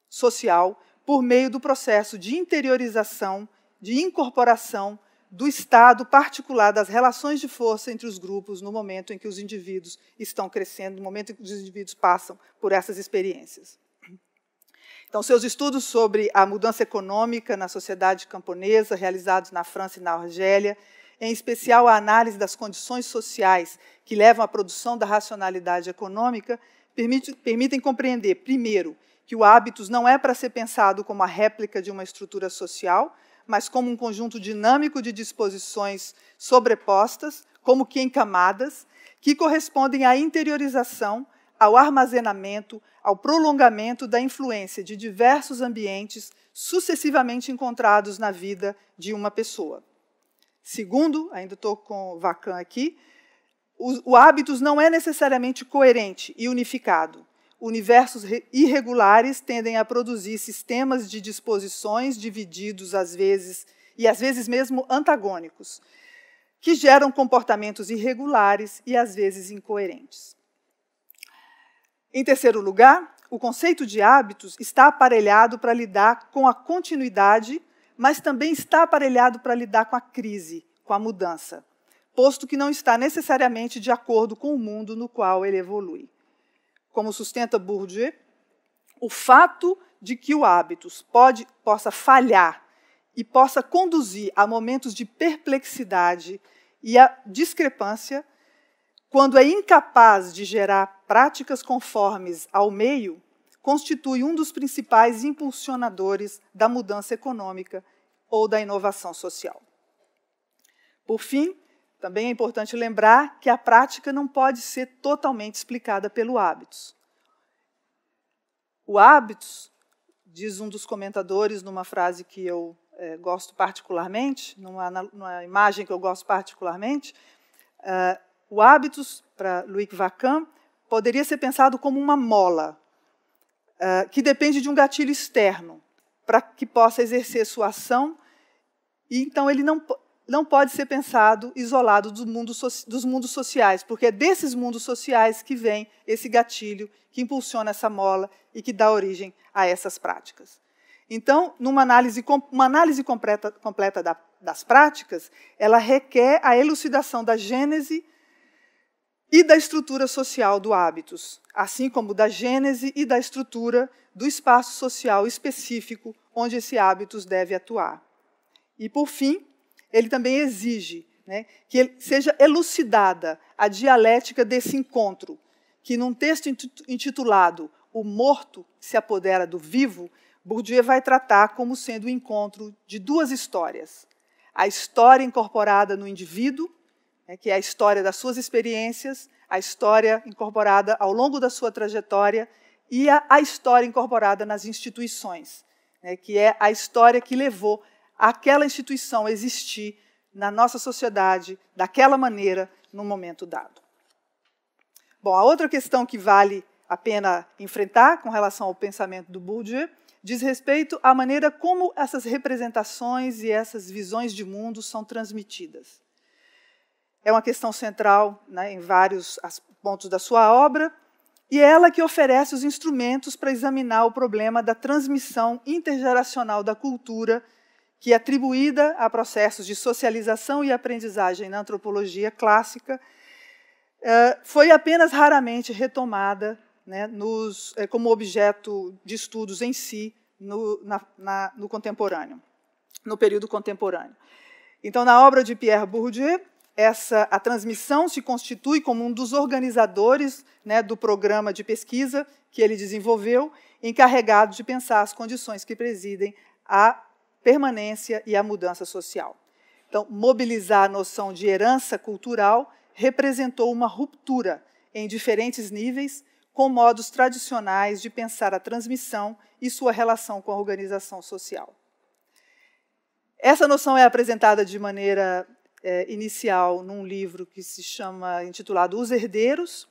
social por meio do processo de interiorização, de incorporação do estado particular das relações de força entre os grupos no momento em que os indivíduos estão crescendo, no momento em que os indivíduos passam por essas experiências. Então, seus estudos sobre a mudança econômica na sociedade camponesa, realizados na França e na Argélia, em especial a análise das condições sociais que levam à produção da racionalidade econômica, permitem compreender, primeiro, que o hábitus não é para ser pensado como a réplica de uma estrutura social, mas como um conjunto dinâmico de disposições sobrepostas, como que em camadas, que correspondem à interiorização, ao armazenamento, ao prolongamento da influência de diversos ambientes sucessivamente encontrados na vida de uma pessoa. Segundo, ainda estou com Vacan aqui, o hábitus não é necessariamente coerente e unificado. Universos irregulares tendem a produzir sistemas de disposições divididos, às vezes mesmo antagônicos, que geram comportamentos irregulares e, às vezes, incoerentes. Em terceiro lugar, o conceito de hábitos está aparelhado para lidar com a continuidade, mas também está aparelhado para lidar com a crise, com a mudança, posto que não está necessariamente de acordo com o mundo no qual ele evolui. Como sustenta Bourdieu, o fato de que o hábitus possa falhar e possa conduzir a momentos de perplexidade e a discrepância, quando é incapaz de gerar práticas conformes ao meio, constitui um dos principais impulsionadores da mudança econômica ou da inovação social. Por fim, também é importante lembrar que a prática não pode ser totalmente explicada pelo hábitus. O hábitus, diz um dos comentadores numa frase que eu gosto particularmente, numa imagem que eu gosto particularmente, o hábitus, para Loïc Vacan, poderia ser pensado como uma mola, que depende de um gatilho externo, para que possa exercer sua ação, e então ele não pode ser pensado isolado dos mundos sociais, porque é desses mundos sociais que vem esse gatilho que impulsiona essa mola e que dá origem a essas práticas. Então, uma análise completa das práticas, ela requer a elucidação da gênese e da estrutura social do hábitus, assim como da gênese e da estrutura do espaço social específico onde esse hábitus deve atuar. E, por fim, ele também exige, que seja elucidada a dialética desse encontro, que num texto intitulado O Morto se apodera do Vivo, Bourdieu vai tratar como sendo o encontro de duas histórias. A história incorporada no indivíduo, que é a história das suas experiências, a história incorporada ao longo da sua trajetória e a história incorporada nas instituições, que é a história que levou aquela instituição a existir na nossa sociedade daquela maneira, num momento dado. Bom, a outra questão que vale a pena enfrentar com relação ao pensamento do Bourdieu diz respeito à maneira como essas representações e essas visões de mundo são transmitidas. É uma questão central, em vários pontos da sua obra, e é ela que oferece os instrumentos para examinar o problema da transmissão intergeracional da cultura, que é atribuída a processos de socialização e aprendizagem na antropologia clássica, foi apenas raramente retomada como objeto de estudos em si no contemporâneo, no período contemporâneo. Então, na obra de Pierre Bourdieu, a transmissão se constitui como um dos organizadores, né, do programa de pesquisa que ele desenvolveu, encarregado de pensar as condições que presidem a permanência e a mudança social. Então, mobilizar a noção de herança cultural representou uma ruptura em diferentes níveis com modos tradicionais de pensar a transmissão e sua relação com a organização social. Essa noção é apresentada de maneira inicial num livro que se chama, intitulado Os Herdeiros.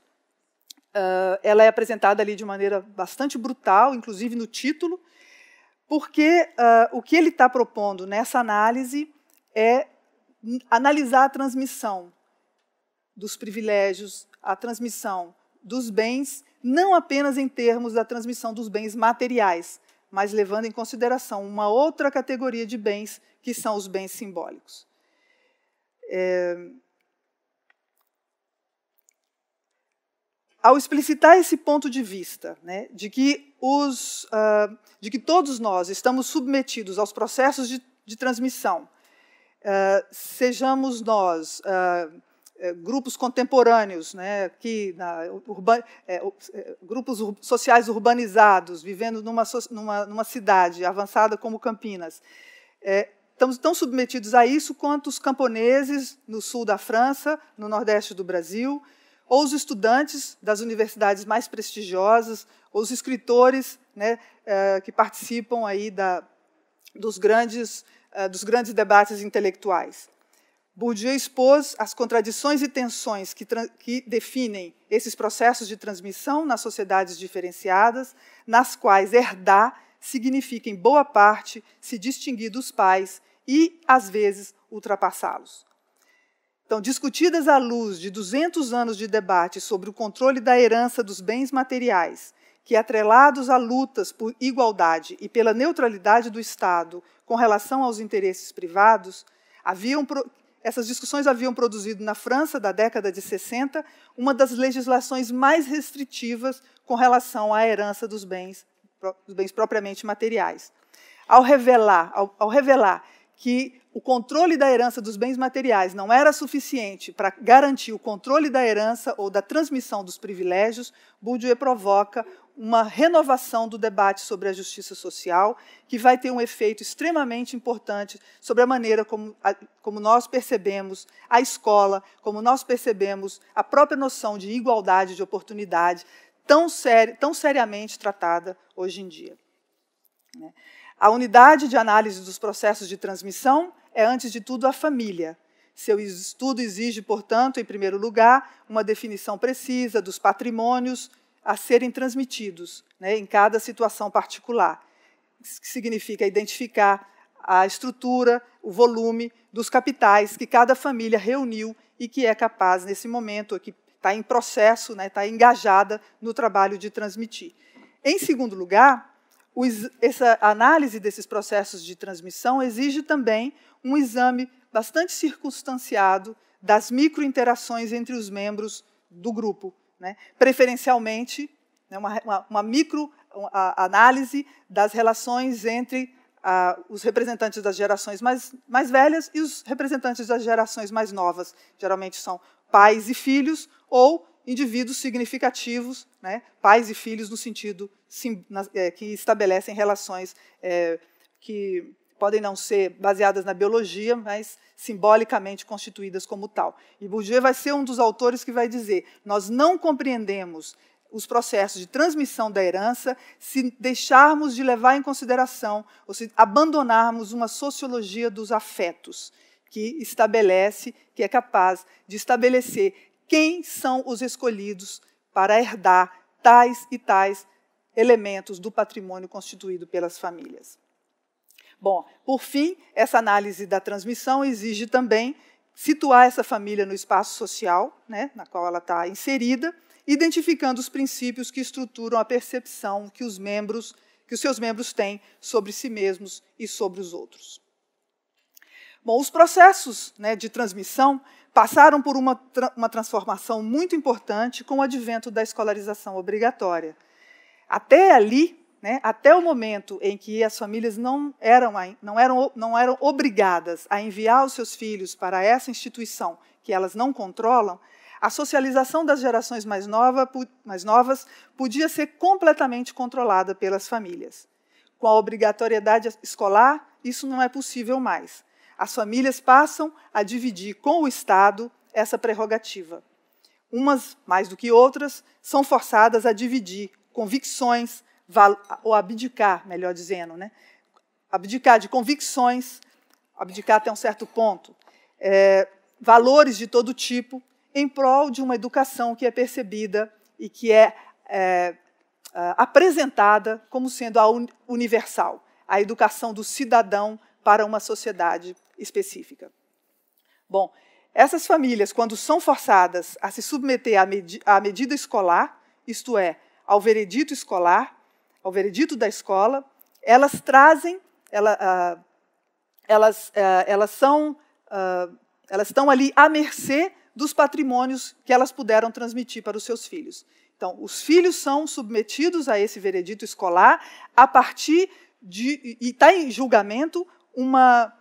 Ela é apresentada ali de maneira bastante brutal, inclusive no título, porque o que ele está propondo nessa análise é analisar a transmissão dos privilégios, a transmissão dos bens, não apenas em termos da transmissão dos bens materiais, mas levando em consideração uma outra categoria de bens, que são os bens simbólicos. Ao explicitar esse ponto de vista, né, de que todos nós estamos submetidos aos processos de transmissão, sejamos nós grupos contemporâneos, né, grupos sociais urbanizados, vivendo numa cidade avançada como Campinas, estamos tão submetidos a isso quanto os camponeses no sul da França, no nordeste do Brasil, ou os estudantes das universidades mais prestigiosas, ou os escritores, né, que participam aí dos grandes debates intelectuais. Bourdieu expôs as contradições e tensões que definem esses processos de transmissão nas sociedades diferenciadas, nas quais herdar significa, em boa parte, se distinguir dos pais e, às vezes, ultrapassá-los. Então, discutidas à luz de 200 anos de debate sobre o controle da herança dos bens materiais, que, atrelados a lutas por igualdade e pela neutralidade do Estado com relação aos interesses privados, essas discussões haviam produzido na França, da década de 60, uma das legislações mais restritivas com relação à herança dos bens propriamente materiais. Ao revelar que o controle da herança dos bens materiais não era suficiente para garantir o controle da herança ou da transmissão dos privilégios, Bourdieu provoca uma renovação do debate sobre a justiça social, que vai ter um efeito extremamente importante sobre a maneira como nós percebemos a escola, como nós percebemos a própria noção de igualdade de oportunidade, tão seriamente tratada hoje em dia. A unidade de análise dos processos de transmissão é, antes de tudo, a família. Seu estudo exige, portanto, em primeiro lugar, uma definição precisa dos patrimônios a serem transmitidos, né, em cada situação particular. Isso significa identificar a estrutura, o volume dos capitais que cada família reuniu e que é capaz, nesse momento, que está em processo, né, está engajada no trabalho de transmitir. Em segundo lugar, essa análise desses processos de transmissão exige também um exame bastante circunstanciado das microinterações entre os membros do grupo, né? Preferencialmente, né, uma microanálise das relações entre os representantes das gerações mais velhas e os representantes das gerações mais novas. Geralmente são pais e filhos ou indivíduos significativos, né, pais e filhos no sentido que estabelecem relações que podem não ser baseadas na biologia, mas simbolicamente constituídas como tal. E Bourdieu vai ser um dos autores que vai dizer: nós não compreendemos os processos de transmissão da herança se deixarmos de levar em consideração, ou se abandonarmos uma sociologia dos afetos, que é capaz de estabelecer quem são os escolhidos para herdar tais e tais elementos do patrimônio constituído pelas famílias. Bom, por fim, essa análise da transmissão exige também situar essa família no espaço social, né, na qual ela está inserida, identificando os princípios que estruturam a percepção que os seus membros têm sobre si mesmos e sobre os outros. Bom, os processos, né, de transmissão passaram por uma transformação muito importante com o advento da escolarização obrigatória. Até ali, né, até o momento em que as famílias não eram obrigadas a enviar os seus filhos para essa instituição que elas não controlam, a socialização das gerações mais novas podia ser completamente controlada pelas famílias. Com a obrigatoriedade escolar, isso não é possível mais. As famílias passam a dividir com o Estado essa prerrogativa. Umas, mais do que outras, são forçadas a dividir convicções, ou abdicar, melhor dizendo, né? Abdicar de convicções, abdicar até um certo ponto, valores de todo tipo, em prol de uma educação que é percebida e que é apresentada como sendo a universal, a educação do cidadão para uma sociedade específica. Bom, essas famílias, quando são forçadas a se submeter à medida escolar, isto é, ao veredito escolar, ao veredito da escola, elas estão ali à mercê dos patrimônios que elas puderam transmitir para os seus filhos. Então, os filhos são submetidos a esse veredito escolar a partir de... E está em julgamento uma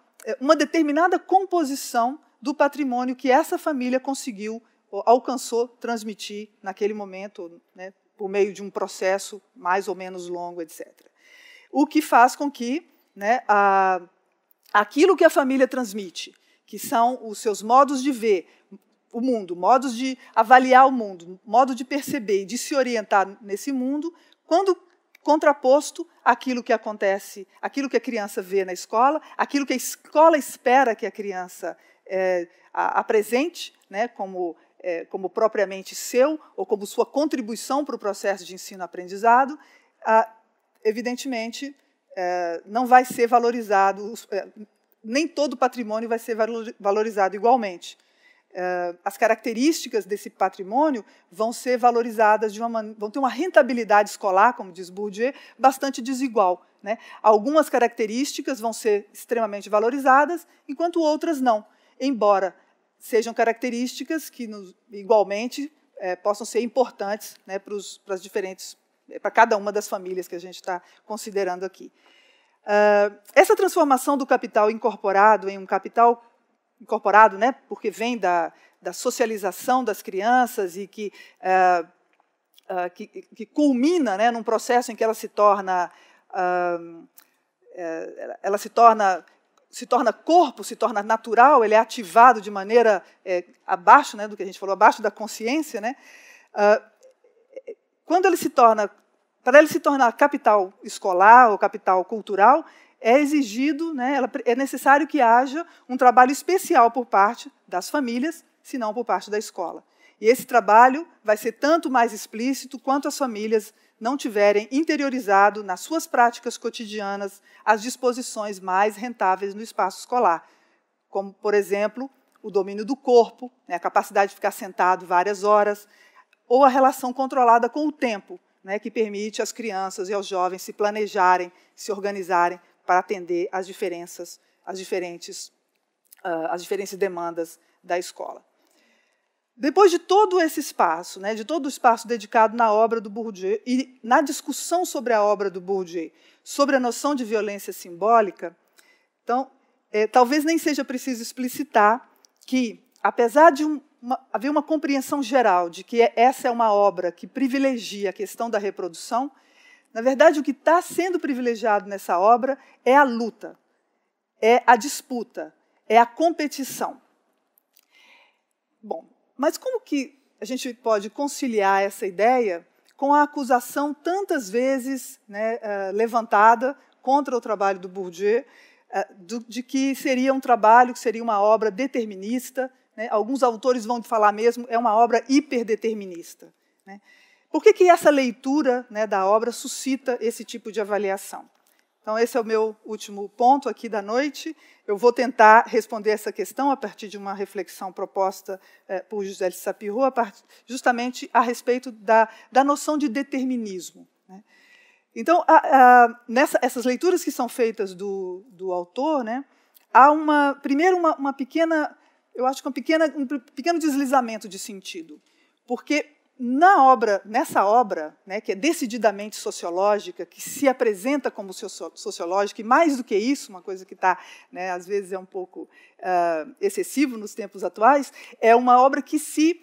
determinada composição do patrimônio que essa família alcançou transmitir naquele momento, né, por meio de um processo mais ou menos longo, etc. O que faz com que, né, aquilo que a família transmite, que são os seus modos de ver o mundo, modos de avaliar o mundo, modo de perceber e de se orientar nesse mundo, quando contraposto àquilo que acontece, aquilo que a criança vê na escola, aquilo que a escola espera que a criança apresente, né, como propriamente seu, ou como sua contribuição para o processo de ensino-aprendizado, evidentemente, não vai ser valorizado, nem todo patrimônio vai ser valorizado igualmente. As características desse patrimônio vão ser valorizadas, vão ter uma rentabilidade escolar, como diz Bourdieu, bastante desigual, né? Algumas características vão ser extremamente valorizadas, enquanto outras não, embora sejam características que, igualmente, possam ser importantes, né, para cada uma das famílias que a gente está considerando aqui. Essa transformação do capital incorporado em um capital incorporado, né, porque vem da socialização das crianças e que culmina, né, num processo em que ela se torna corpo, se torna natural, ele é ativado de maneira abaixo, né, do que a gente falou, abaixo da consciência, né? Quando ele se torna, para ele se tornar capital escolar ou capital cultural, é exigido, né, é necessário que haja um trabalho especial por parte das famílias, se não por parte da escola. E esse trabalho vai ser tanto mais explícito quanto as famílias não tiverem interiorizado nas suas práticas cotidianas as disposições mais rentáveis no espaço escolar, como, por exemplo, o domínio do corpo, né, a capacidade de ficar sentado várias horas, ou a relação controlada com o tempo, né, que permite às crianças e aos jovens se planejarem, se organizarem para atender às diferentes demandas da escola. Depois de todo esse espaço, né, de todo o espaço dedicado na obra do Bourdieu e na discussão sobre a obra do Bourdieu, sobre a noção de violência simbólica, então, talvez nem seja preciso explicitar que, apesar de haver uma compreensão geral de que essa é uma obra que privilegia a questão da reprodução, na verdade, o que está sendo privilegiado nessa obra é a luta, é a disputa, é a competição. Bom, mas como que a gente pode conciliar essa ideia com a acusação tantas vezes, né, levantada contra o trabalho do Bourdieu, de que seria um trabalho, que seria uma obra determinista, né? Alguns autores vão falar mesmo, é uma obra hiperdeterminista, né? Por que essa leitura, né, da obra suscita esse tipo de avaliação? Então, esse é o meu último ponto aqui da noite. Eu vou tentar responder essa questão a partir de uma reflexão proposta por José de Sapiro, justamente a respeito da noção de determinismo, né? Então, essas leituras que são feitas do autor, né, há primeiro uma pequena, eu acho que um pequeno deslizamento de sentido, porque nessa obra, né, que é decididamente sociológica, que se apresenta como sociológica, e mais do que isso, uma coisa que está, né, às vezes é um pouco excessivo nos tempos atuais, é uma obra que se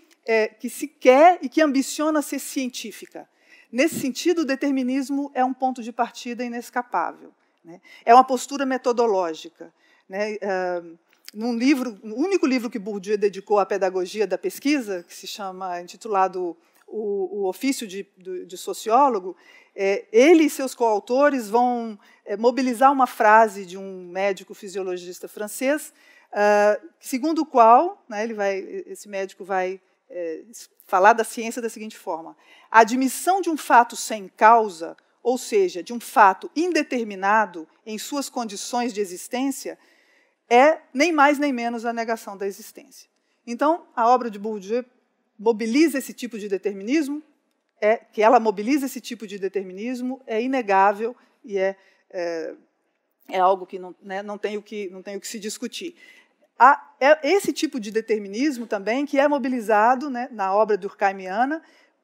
quer e que ambiciona ser científica. Nesse sentido, o determinismo é um ponto de partida inescapável, né? É uma postura metodológica, né? No único livro que Bourdieu dedicou à pedagogia da pesquisa, que se chama, intitulado O Ofício de Sociólogo, ele e seus coautores vão mobilizar uma frase de um médico fisiologista francês, segundo o qual, né, esse médico vai falar da ciência da seguinte forma: a admissão de um fato sem causa, ou seja, de um fato indeterminado em suas condições de existência, é nem mais nem menos a negação da existência. Então, a obra de Bourdieu mobiliza esse tipo de determinismo, que ela mobiliza esse tipo de determinismo, é inegável e é algo que não tem o que se discutir. É esse tipo de determinismo também que é mobilizado, né, na obra durkheimiana,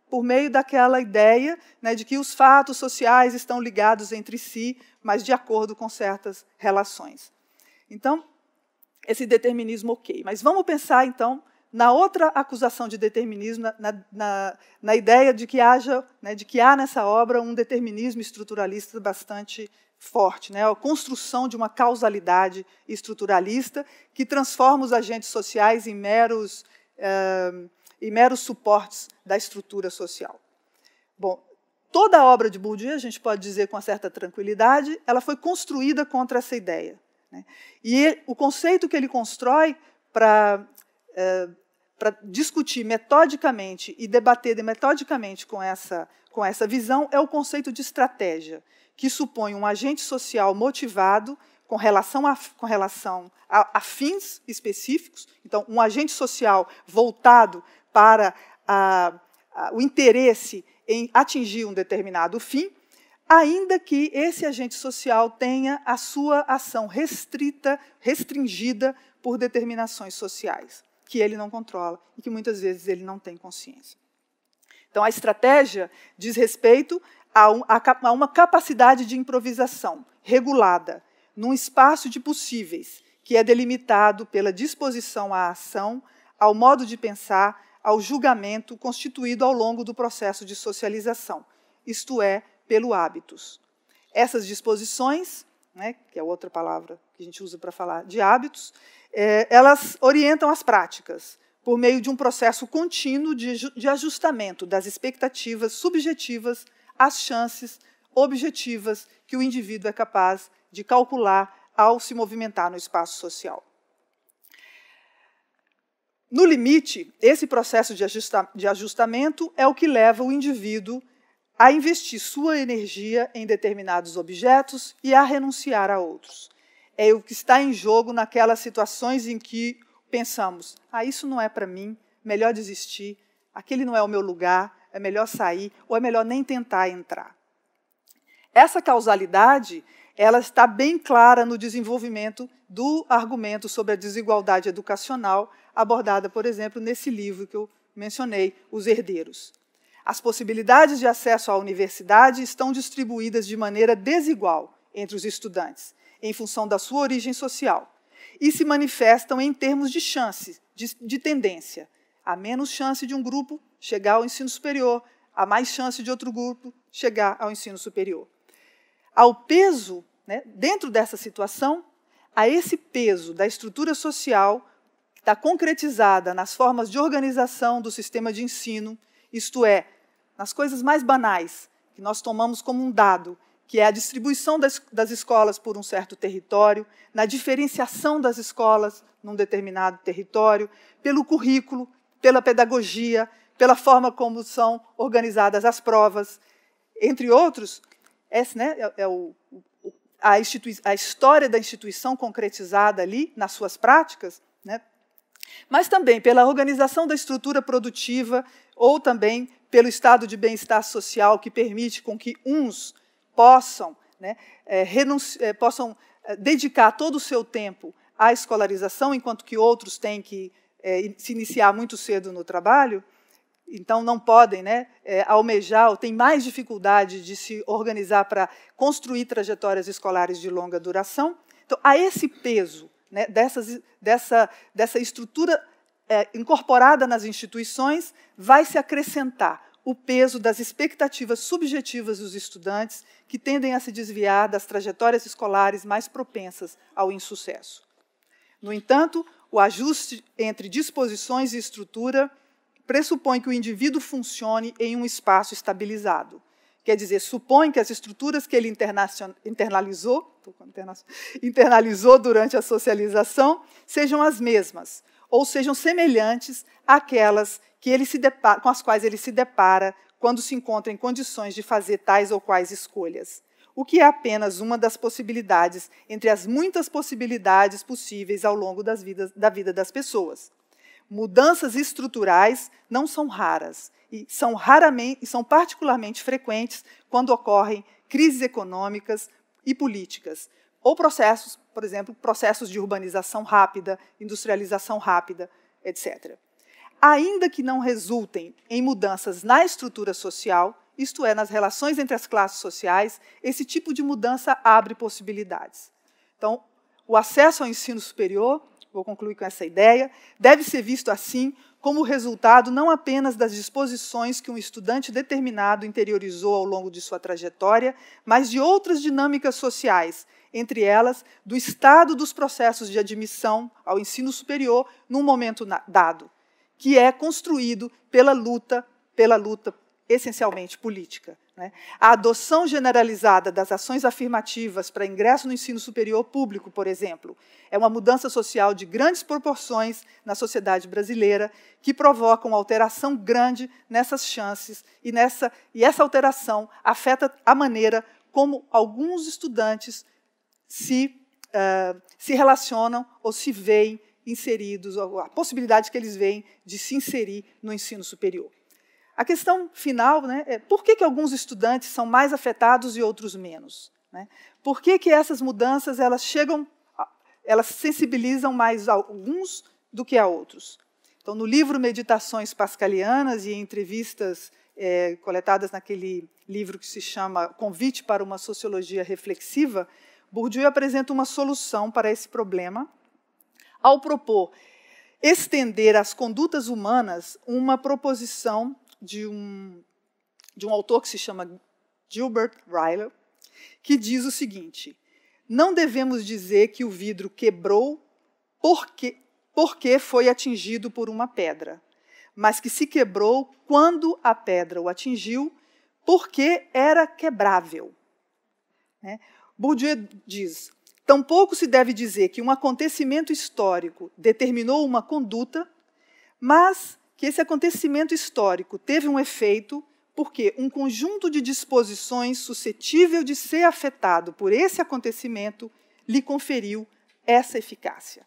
por meio daquela ideia, né, de que os fatos sociais estão ligados entre si, mas de acordo com certas relações. Então, esse determinismo ok. Mas vamos pensar, então, na outra acusação de determinismo, na ideia de que há nessa obra um determinismo estruturalista bastante forte, né? A construção de uma causalidade estruturalista que transforma os agentes sociais em meros suportes da estrutura social. Bom, toda a obra de Bourdieu, a gente pode dizer com uma certa tranquilidade, ela foi construída contra essa ideia, né? E o conceito que ele constrói para discutir metodicamente e debater metodicamente com essa visão é o conceito de estratégia, que supõe um agente social motivado com relação a fins específicos. Então, um agente social voltado para o interesse em atingir um determinado fim, ainda que esse agente social tenha a sua ação restringida por determinações sociais, que ele não controla e que muitas vezes ele não tem consciência. Então, a estratégia diz respeito a uma capacidade de improvisação regulada, num espaço de possíveis, que é delimitado pela disposição à ação, ao modo de pensar, ao julgamento constituído ao longo do processo de socialização, isto é, pelo hábitos. Essas disposições, né, que é outra palavra que a gente usa para falar de hábitos, elas orientam as práticas por meio de um processo contínuo de ajustamento das expectativas subjetivas às chances objetivas que o indivíduo é capaz de calcular ao se movimentar no espaço social. No limite, esse processo de ajustamento é o que leva o indivíduo a investir sua energia em determinados objetos e a renunciar a outros. É o que está em jogo naquelas situações em que pensamos: isso não é para mim, melhor desistir, aquele não é o meu lugar, é melhor sair, ou é melhor nem tentar entrar. Essa causalidade, ela está bem clara no desenvolvimento do argumento sobre a desigualdade educacional, abordada, por exemplo, nesse livro que eu mencionei, Os Herdeiros. As possibilidades de acesso à universidade estão distribuídas de maneira desigual entre os estudantes, em função da sua origem social, e se manifestam em termos de chance, de tendência. Há menos chance de um grupo chegar ao ensino superior, há mais chance de outro grupo chegar ao ensino superior. Ao peso, né, dentro dessa situação, a esse peso da estrutura social que está concretizada nas formas de organização do sistema de ensino, isto é, nas coisas mais banais, que nós tomamos como um dado, que é a distribuição das escolas por um certo território, na diferenciação das escolas num determinado território, pelo currículo, pela pedagogia, pela forma como são organizadas as provas, entre outros, a história da instituição concretizada ali nas suas práticas, né? Mas também pela organização da estrutura produtiva ou também pelo estado de bem-estar social que permite com que uns possam, né, possam dedicar todo o seu tempo à escolarização, enquanto que outros têm que se iniciar muito cedo no trabalho. então não podem, né, almejar, ou têm mais dificuldade de se organizar para construir trajetórias escolares de longa duração. Então, a esse peso, né, dessa estrutura incorporada nas instituições, vai se acrescentar o peso das expectativas subjetivas dos estudantes, que tendem a se desviar das trajetórias escolares mais propensas ao insucesso. No entanto, o ajuste entre disposições e estrutura pressupõe que o indivíduo funcione em um espaço estabilizado. Quer dizer, supõe que as estruturas que ele internalizou durante a socialização sejam as mesmas, ou sejam semelhantes àquelas com as quais ele se depara quando se encontra em condições de fazer tais ou quais escolhas, o que é apenas uma das possibilidades entre as muitas possibilidades possíveis ao longo da vida das pessoas. Mudanças estruturais não são raras e são particularmente frequentes quando ocorrem crises econômicas e políticas, ou processos, por exemplo, processos de urbanização rápida, industrialização rápida, etc. Ainda que não resultem em mudanças na estrutura social, isto é, nas relações entre as classes sociais, esse tipo de mudança abre possibilidades. Então, o acesso ao ensino superior, vou concluir com essa ideia, deve ser visto assim como resultado não apenas das disposições que um estudante determinado interiorizou ao longo de sua trajetória, mas de outras dinâmicas sociais, entre elas do estado dos processos de admissão ao ensino superior num momento dado, que é construído pela luta essencialmente política. A adoção generalizada das ações afirmativas para ingresso no ensino superior público, por exemplo, é uma mudança social de grandes proporções na sociedade brasileira que provoca uma alteração grande nessas chances e essa alteração afeta a maneira como alguns estudantes se relacionam ou se veem inseridos, ou a possibilidade que eles veem de se inserir no ensino superior. A questão final, né, é por que alguns estudantes são mais afetados e outros menos? Né? Por que essas mudanças elas sensibilizam mais a alguns do que a outros? Então, no livro Meditações Pascalianas e em entrevistas coletadas naquele livro que se chama Convite para uma Sociologia Reflexiva, Bourdieu apresenta uma solução para esse problema ao propor estender às condutas humanas uma proposição de um autor que se chama Gilbert Ryle, que diz o seguinte: não devemos dizer que o vidro quebrou porque foi atingido por uma pedra, mas que se quebrou quando a pedra o atingiu, porque era quebrável. Bourdieu diz: tampouco se deve dizer que um acontecimento histórico determinou uma conduta, mas que esse acontecimento histórico teve um efeito porque um conjunto de disposições suscetível de ser afetado por esse acontecimento lhe conferiu essa eficácia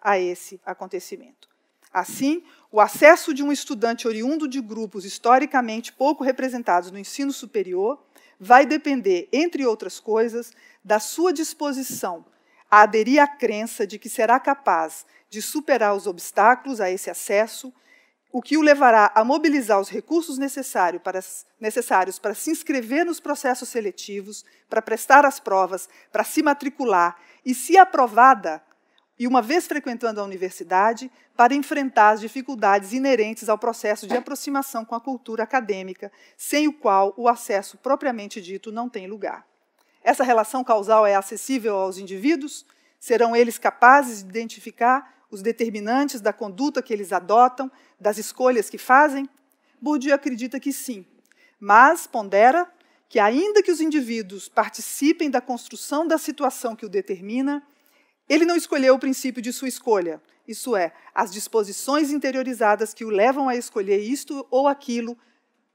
a esse acontecimento. Assim, o acesso de um estudante oriundo de grupos historicamente pouco representados no ensino superior vai depender, entre outras coisas, da sua disposição a aderir à crença de que será capaz de superar os obstáculos a esse acesso, o que o levará a mobilizar os recursos necessários para se inscrever nos processos seletivos, para prestar as provas, para se matricular e, se aprovada, e uma vez frequentando a universidade, para enfrentar as dificuldades inerentes ao processo de aproximação com a cultura acadêmica, sem o qual o acesso propriamente dito não tem lugar. Essa relação causal é acessível aos indivíduos? Serão eles capazes de identificar os determinantes da conduta que eles adotam, das escolhas que fazem? Bourdieu acredita que sim, mas pondera que, ainda que os indivíduos participem da construção da situação que o determina, ele não escolheu o princípio de sua escolha, isso é, as disposições interiorizadas que o levam a escolher isto ou aquilo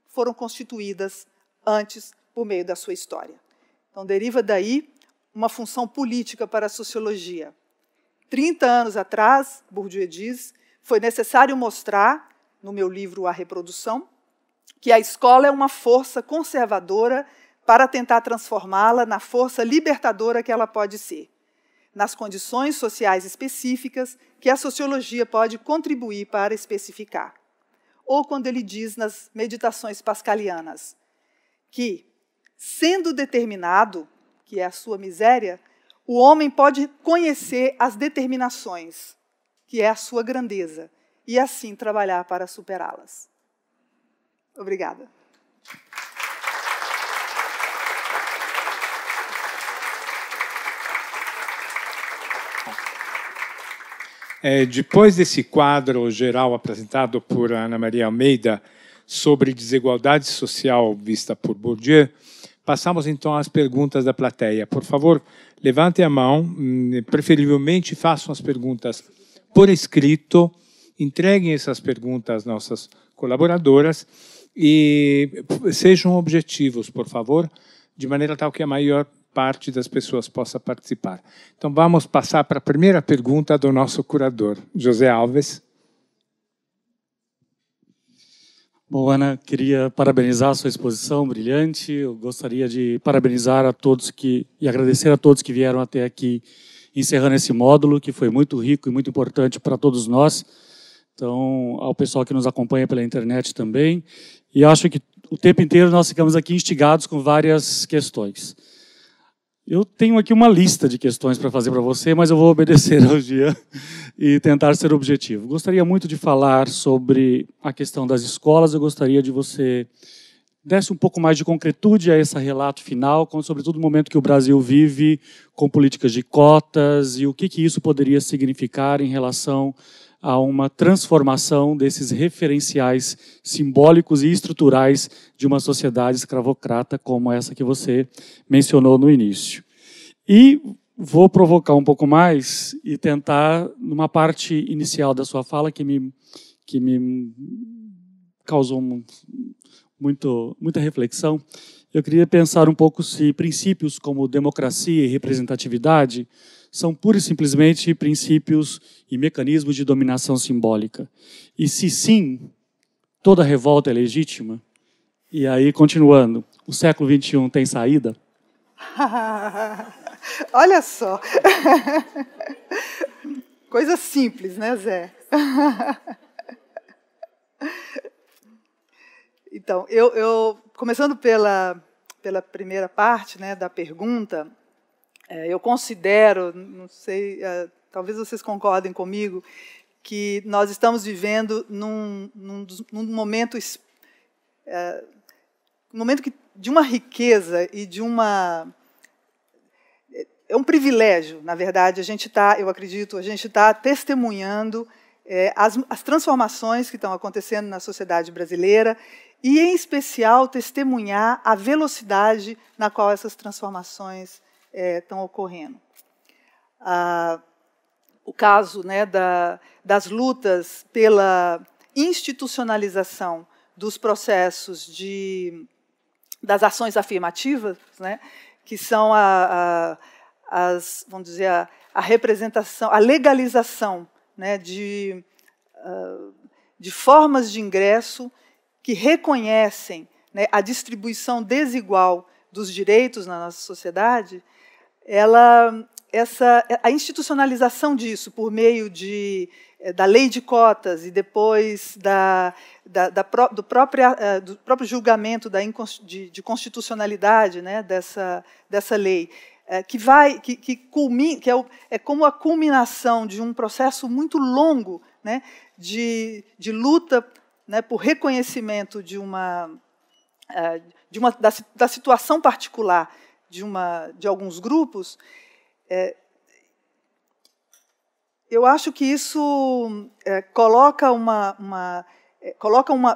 foram constituídas antes por meio da sua história. Então, deriva daí uma função política para a sociologia. 30 anos atrás, Bourdieu diz, foi necessário mostrar, no meu livro A Reprodução, que a escola é uma força conservadora para tentar transformá-la na força libertadora que ela pode ser, nas condições sociais específicas que a sociologia pode contribuir para especificar. ou quando ele diz nas meditações pascalianas que, sendo determinado, que é a sua miséria, o homem pode conhecer as determinações, que é a sua grandeza, e assim trabalhar para superá-las. Obrigada. Depois desse quadro geral apresentado por Ana Maria Almeida sobre desigualdade social vista por Bourdieu, passamos então às perguntas da plateia. Por favor, levantem a mão, preferivelmente façam as perguntas por escrito, entreguem essas perguntas às nossas colaboradoras e sejam objetivos, por favor, de maneira tal que a maior parte das pessoas possa participar. Então, vamos passar para a primeira pergunta do nosso curador, José Alves. Bom, Ana, queria parabenizar a sua exposição brilhante. Eu gostaria de parabenizar a todos e agradecer a todos que vieram até aqui encerrando esse módulo, que foi muito rico e muito importante para todos nós. Então, ao pessoal que nos acompanha pela internet também. E acho que o tempo inteiro nós ficamos aqui instigados com várias questões. Eu tenho aqui uma lista de questões para fazer para você, mas eu vou obedecer ao Jean e tentar ser objetivo. Gostaria muito de falar sobre a questão das escolas. Eu gostaria de você desse um pouco mais de concretude a esse relato final, sobretudo o momento que o Brasil vive com políticas de cotas e o que isso poderia significar em relação a uma transformação desses referenciais simbólicos e estruturais de uma sociedade escravocrata como essa que você mencionou no início. E vou provocar um pouco mais e tentar, numa parte inicial da sua fala, que me causou muita reflexão, eu queria pensar um pouco se princípios como democracia e representatividade são pura e simplesmente princípios e mecanismos de dominação simbólica. E se sim, toda revolta é legítima? E aí, continuando, o século XXI tem saída? Olha só. Coisa simples, né, Zé? Então, começando pela primeira parte, né, da pergunta, eu considero, não sei, talvez vocês concordem comigo, que nós estamos vivendo num momento de uma riqueza e de uma... É um privilégio, na verdade, eu acredito, a gente está testemunhando as transformações que estão acontecendo na sociedade brasileira e, em especial, testemunhar a velocidade na qual essas transformações estão ocorrendo. O caso, né, das lutas pela institucionalização dos processos das ações afirmativas, né, que são vamos dizer, a representação, a legalização, né, de formas de ingresso que reconhecem, né, a distribuição desigual dos direitos na nossa sociedade, a institucionalização disso por meio da lei de cotas e depois do próprio julgamento de constitucionalidade, né, dessa lei, que culmina, é como a culminação de um processo muito longo, né, de luta, né, por reconhecimento da situação particular de alguns grupos. Eu acho que isso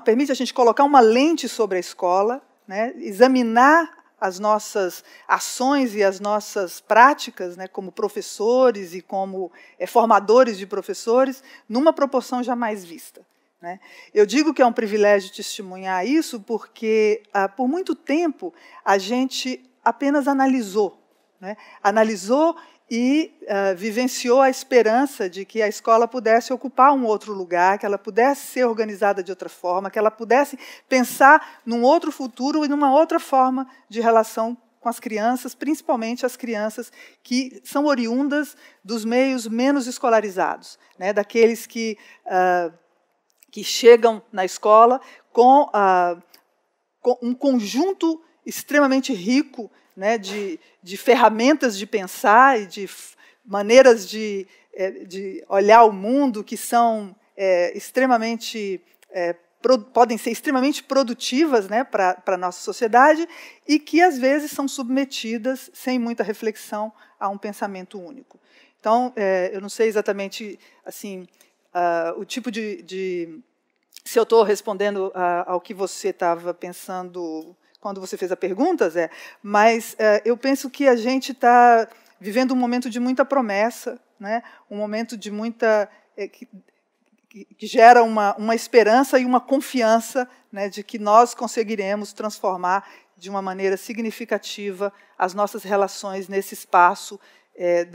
permite a gente colocar uma lente sobre a escola, né, examinar as nossas ações e as nossas práticas, né, como professores e como formadores de professores, numa proporção jamais vista, né. Eu digo que é um privilégio testemunhar isso porque, por muito tempo, a gente apenas analisou, né, e vivenciou a esperança de que a escola pudesse ocupar um outro lugar, que ela pudesse ser organizada de outra forma, que ela pudesse pensar num outro futuro e numa outra forma de relação com as crianças, principalmente as crianças que são oriundas dos meios menos escolarizados, né, daqueles que que chegam na escola com um conjunto extremamente rico, né, de ferramentas de pensar e de maneiras de olhar o mundo que são podem ser extremamente produtivas, né, para a nossa sociedade e que, às vezes, são submetidas, sem muita reflexão, a um pensamento único. Então, eu não sei exatamente assim, o tipo se eu estou respondendo ao que você estava pensando quando você fez a pergunta, Zé, mas eu penso que a gente está vivendo um momento de muita promessa, né, um momento de muita... que gera uma esperança e uma confiança, né, de que nós conseguiremos transformar de uma maneira significativa as nossas relações nesse espaço,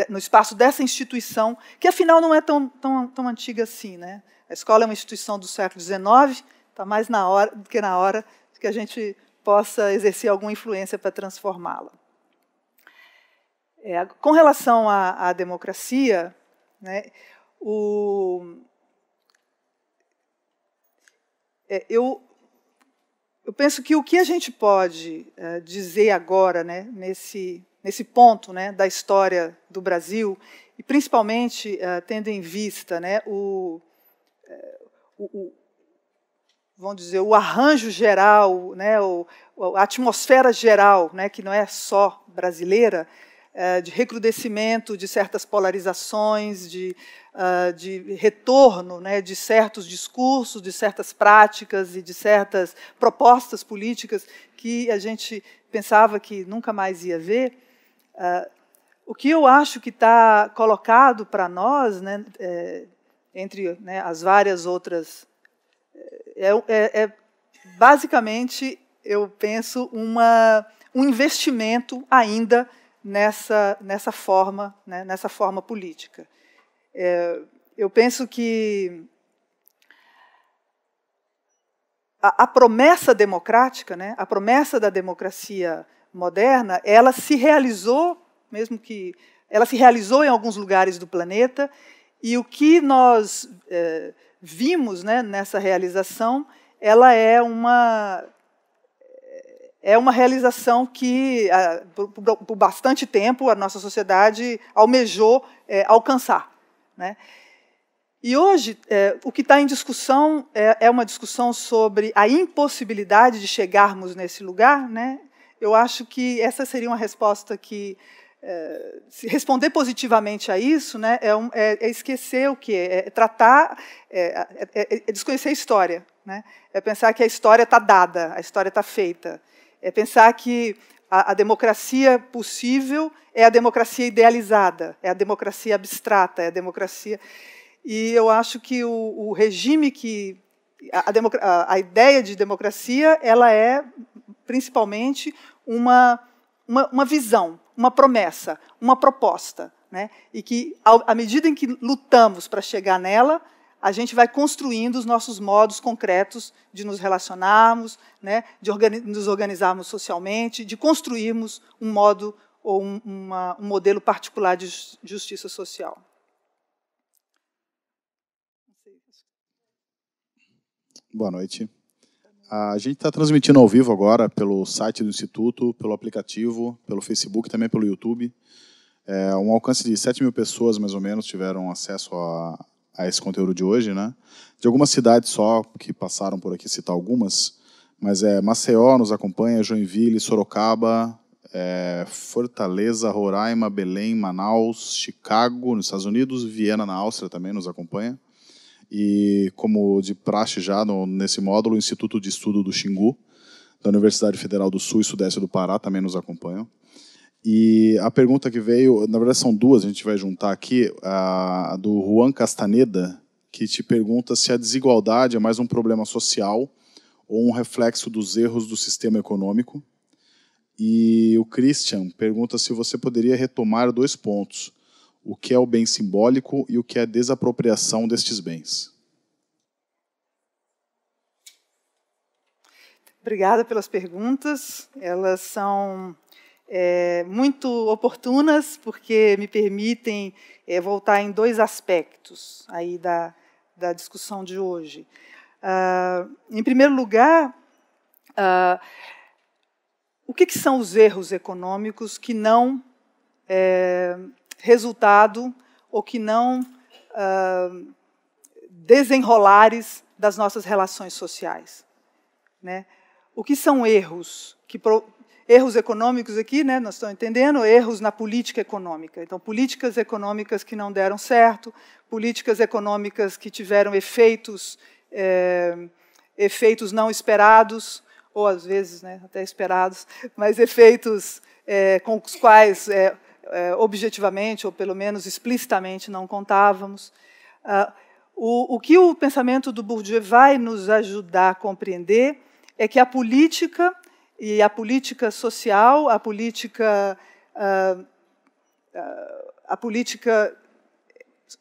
no espaço dessa instituição, que afinal não é tão antiga assim, né? A escola é uma instituição do século XIX, está mais do que na hora de que a gente possa exercer alguma influência para transformá-la. Com relação à democracia, né, eu penso que o que a gente pode dizer agora, né, nesse ponto, né, da história do Brasil, e principalmente tendo em vista, né, vamos dizer, o arranjo geral, né, a atmosfera geral, né, que não é só brasileira, de recrudescimento de certas polarizações, de retorno, né, de certos discursos, de certas práticas e de certas propostas políticas que a gente pensava que nunca mais ia ver. O que eu acho que está colocado para nós, né, entre, né, as várias outras, basicamente, eu penso, um investimento ainda nessa forma, né, nessa forma política. Eu penso que a promessa democrática, né, a promessa da democracia moderna, ela se realizou, mesmo que ela se realizou em alguns lugares do planeta, e o que nós vimos, né, nessa realização, ela é uma realização que, por bastante tempo, a nossa sociedade almejou alcançar, né? E hoje, o que está em discussão é uma discussão sobre a impossibilidade de chegarmos nesse lugar, né? Eu acho que essa seria uma resposta que, se responder positivamente a isso, né, é esquecer o quê? É tratar, é desconhecer a história, né? É pensar que a história está dada, a história está feita. É pensar que a democracia possível é a democracia idealizada, é a democracia abstrata, é a democracia... E eu acho que o regime que... A ideia de democracia, ela é, principalmente, uma visão, uma promessa, uma proposta, né? E que, à medida em que lutamos para chegar nela, a gente vai construindo os nossos modos concretos de nos relacionarmos, né, de nos organizarmos socialmente, de construirmos um modo ou um modelo particular de justiça social. Boa noite. A gente está transmitindo ao vivo agora pelo site do Instituto, pelo aplicativo, pelo Facebook, também pelo YouTube. Um alcance de 7.000 pessoas, mais ou menos, tiveram acesso a esse conteúdo de hoje, né? De algumas cidades só, que passaram por aqui, citar algumas, mas Maceió nos acompanha, Joinville, Sorocaba, Fortaleza, Roraima, Belém, Manaus, Chicago, nos Estados Unidos, Viena, na Áustria, também nos acompanha. E, como de praxe já nesse módulo, o Instituto de Estudo do Xingu, da Universidade Federal do Sul e Sudeste do Pará, também nos acompanham. E a pergunta que veio, na verdade são duas, a gente vai juntar aqui, a do Juan Castaneda, que te pergunta se a desigualdade é mais um problema social ou um reflexo dos erros do sistema econômico. E o Christian pergunta se você poderia retomar 2 pontos. O que é o bem simbólico e o que é a desapropriação destes bens. Obrigada pelas perguntas. Elas são muito oportunas, porque me permitem voltar em 2 aspectos aí da discussão de hoje. Em primeiro lugar, o que são os erros econômicos que não resultado ou que não desenrolares das nossas relações sociais, né? O que são erros? Erros econômicos aqui, né, nós estamos entendendo, erros na política econômica. Então, políticas econômicas que não deram certo, políticas econômicas que tiveram efeitos não esperados, ou às vezes, né, até esperados, mas efeitos com os quais objetivamente, ou pelo menos explicitamente, não contávamos. O que o pensamento do Bourdieu vai nos ajudar a compreender é que a política e a política social, a política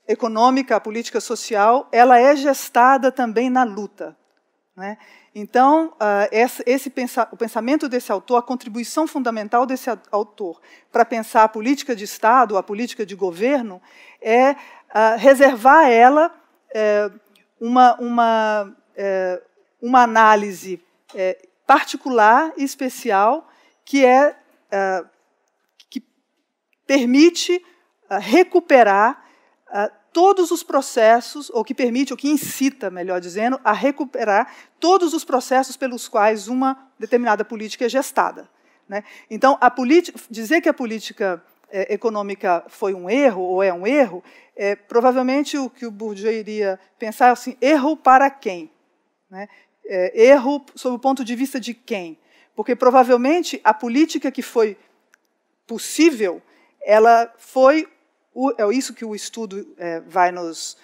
econômica, a política social, ela é gestada também na luta, né? Então, o pensamento desse autor, a contribuição fundamental desse autor para pensar a política de Estado, a política de governo, é reservar a ela uma análise particular e especial que permite recuperar todos os processos, ou que permite, ou que incita, melhor dizendo, a recuperar todos os processos pelos quais uma determinada política é gestada, né? Então, dizer que a política econômica foi um erro, ou é um erro, provavelmente o que o Bourdieu iria pensar é assim, erro para quem? Né? Erro sob o ponto de vista de quem? Porque, provavelmente, a política que foi possível, ela foi... É isso que o estudo vai nos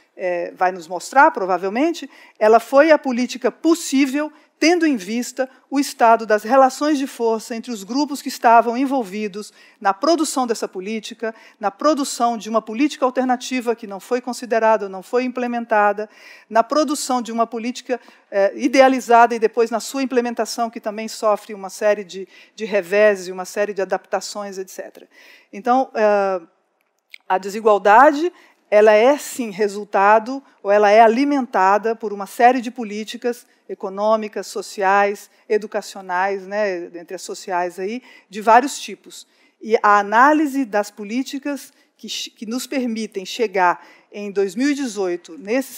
mostrar, provavelmente, ela foi a política possível, tendo em vista o estado das relações de força entre os grupos que estavam envolvidos na produção dessa política, na produção de uma política alternativa que não foi considerada, não foi implementada, na produção de uma política idealizada e depois na sua implementação, que também sofre uma série de reveses, uma série de adaptações, etc. Então, a desigualdade, ela é, sim, resultado, ou ela é alimentada por uma série de políticas econômicas, sociais, educacionais, né, entre as sociais, aí, de vários tipos. E a análise das políticas que nos permitem chegar, em 2018, nesse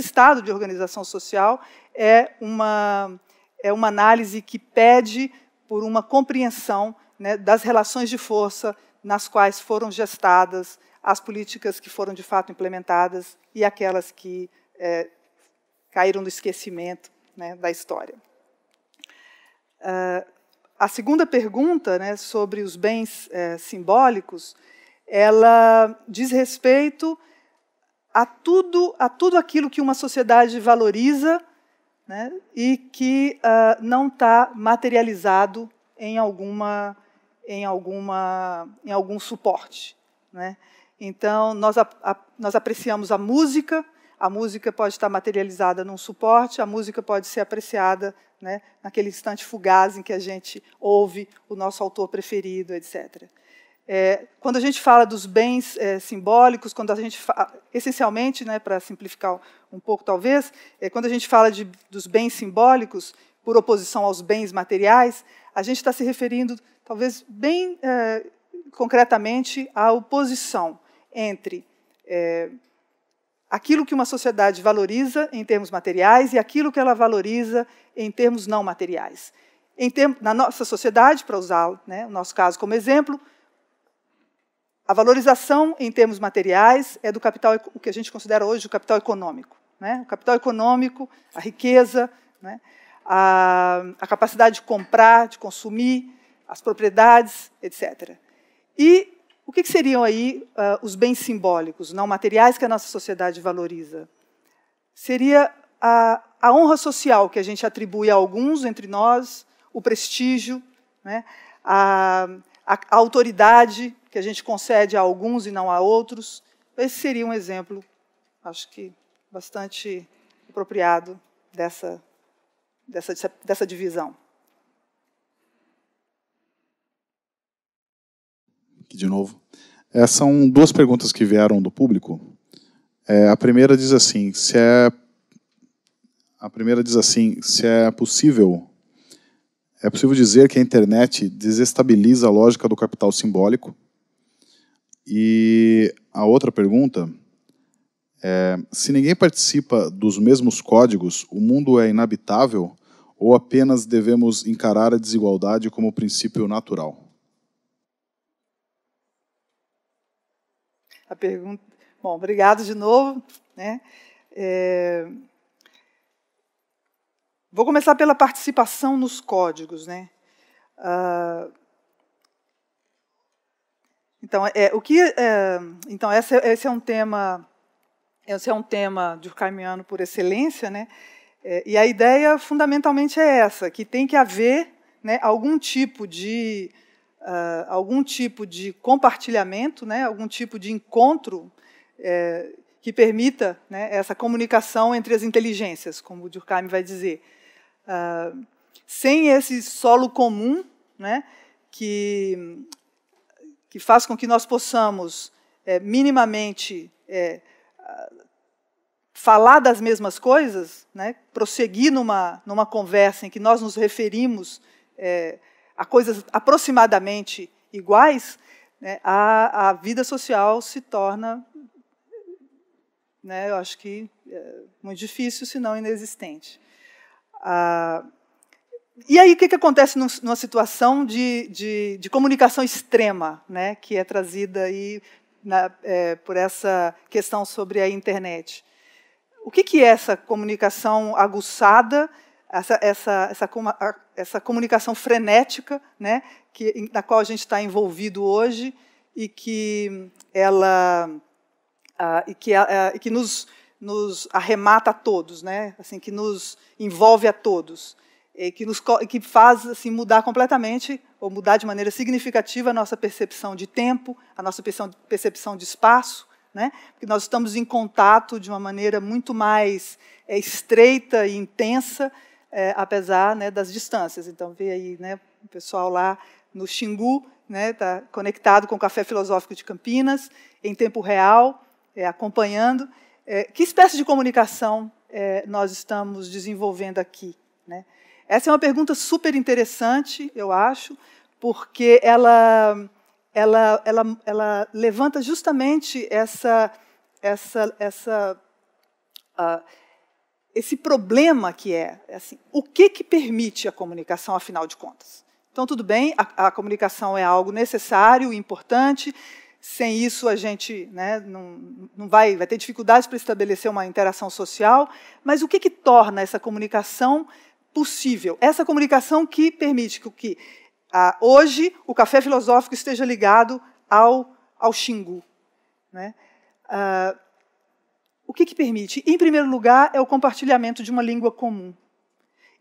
estado de organização social, é uma análise que pede por uma compreensão, né, das relações de força nas quais foram gestadas as políticas que foram, de fato, implementadas e aquelas que caíram no esquecimento, né, da história. A segunda pergunta, né, sobre os bens simbólicos, ela diz respeito a tudo aquilo que uma sociedade valoriza, né, e que não está materializado em algum suporte, né? Então, nós apreciamos a música pode estar materializada num suporte, a música pode ser apreciada, né, naquele instante fugaz em que a gente ouve o nosso autor preferido, etc. Quando a gente fala dos bens simbólicos, quando a gente essencialmente, né, para simplificar um pouco talvez, quando a gente fala dos bens simbólicos, por oposição aos bens materiais, a gente está se referindo, talvez bem concretamente, à oposição entre aquilo que uma sociedade valoriza em termos materiais e aquilo que ela valoriza em termos não materiais. Na nossa sociedade, para usar, né, o nosso caso como exemplo, a valorização em termos materiais é do capital, o que a gente considera hoje o capital econômico, né? O capital econômico, a riqueza, né, a capacidade de comprar, de consumir, as propriedades, etc. E o que seriam aí os bens simbólicos, não materiais, que a nossa sociedade valoriza? Seria a honra social que a gente atribui a alguns entre nós, o prestígio, né, a autoridade que a gente concede a alguns e não a outros. Esse seria um exemplo, acho que bastante apropriado dessa divisão. Aqui de novo. São duas perguntas que vieram do público. A primeira diz assim, se é A primeira diz assim, se é possível dizer que a internet desestabiliza a lógica do capital simbólico? E a outra pergunta é, se ninguém participa dos mesmos códigos, o mundo é inabitável ou apenas devemos encarar a desigualdade como princípio natural? A pergunta... Bom, obrigado de novo, né? Vou começar pela participação nos códigos, né? Então, esse é um tema durkheimiano por excelência, né? E a ideia fundamentalmente é essa, que tem que haver, né, algum tipo de compartilhamento, né, algum tipo de encontro que permita, né, essa comunicação entre as inteligências, como o Durkheim vai dizer. Sem esse solo comum, né, que faz com que nós possamos minimamente falar das mesmas coisas, né, prosseguir numa conversa em que nós nos referimos a coisas aproximadamente iguais, né, a vida social se torna, né, eu acho que muito difícil, se não inexistente. E aí, o que acontece numa situação de comunicação extrema, né, que é trazida aí por essa questão sobre a internet? O que é essa comunicação aguçada, essa comunicação frenética, né, na qual a gente está envolvido hoje e que nos arremata a todos, né, assim, que nos envolve a todos, e que faz assim, mudar completamente, ou mudar de maneira significativa a nossa percepção de tempo, a nossa percepção de espaço, né? Porque nós estamos em contato de uma maneira muito mais estreita e intensa, apesar, né, das distâncias. Então, vê aí, né, o pessoal lá no Xingu, né, está conectado com o Café Filosófico de Campinas, em tempo real, acompanhando. Que espécie de comunicação nós estamos desenvolvendo aqui, né? Essa é uma pergunta super interessante, eu acho, porque ela levanta justamente esse problema que é assim, o que permite a comunicação, afinal de contas? Então, tudo bem, a comunicação é algo necessário, importante. Sem isso, a gente, né, não vai ter dificuldades para estabelecer uma interação social. Mas o que torna essa comunicação possível? Essa comunicação que permite que hoje o Café Filosófico esteja ligado ao Xingu, né? O que permite? Em primeiro lugar, é o compartilhamento de uma língua comum.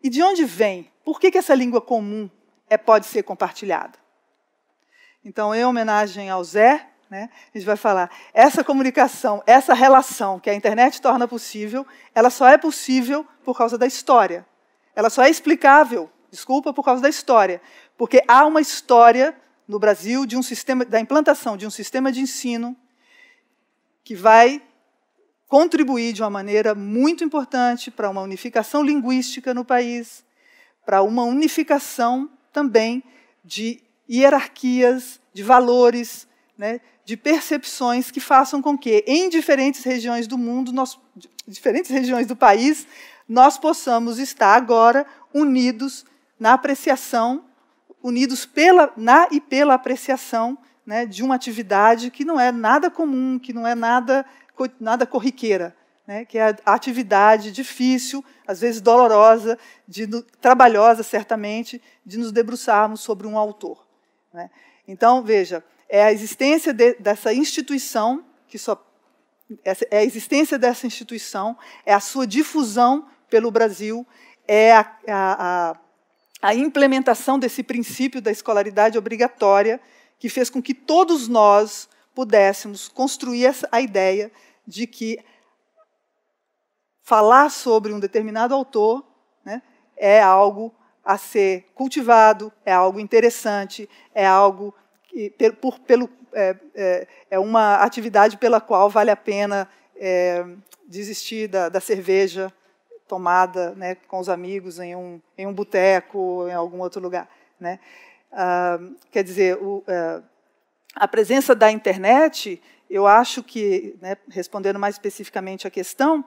E de onde vem? Por que essa língua comum pode ser compartilhada? Então, em homenagem ao Zé, né, a gente vai falar, essa comunicação, essa relação que a internet torna possível, ela só é possível por causa da história. Ela só é explicável, desculpa, por causa da história. Porque há uma história no Brasil da implantação de um sistema de ensino que vai contribuir de uma maneira muito importante para uma unificação linguística no país, para uma unificação também de hierarquias, de valores, né, de percepções que façam com que, em diferentes regiões do mundo, diferentes regiões do país, nós possamos estar agora unidos na apreciação, unidos pela apreciação, né, de uma atividade que não é nada comum, que não é nada corriqueira, né, que é a atividade difícil, às vezes dolorosa, trabalhosa, certamente, de nos debruçarmos sobre um autor, né? Então, veja, é a existência dessa instituição, a existência dessa instituição, é a sua difusão pelo Brasil, é a implementação desse princípio da escolaridade obrigatória que fez com que todos nós pudéssemos construir a ideia de que falar sobre um determinado autor, né, é algo a ser cultivado, é algo interessante, é algo que, é uma atividade pela qual vale a pena desistir da cerveja tomada, né, com os amigos em um boteco ou em algum outro lugar, né? Quer dizer, a presença da internet, eu acho que, né, respondendo mais especificamente a questão,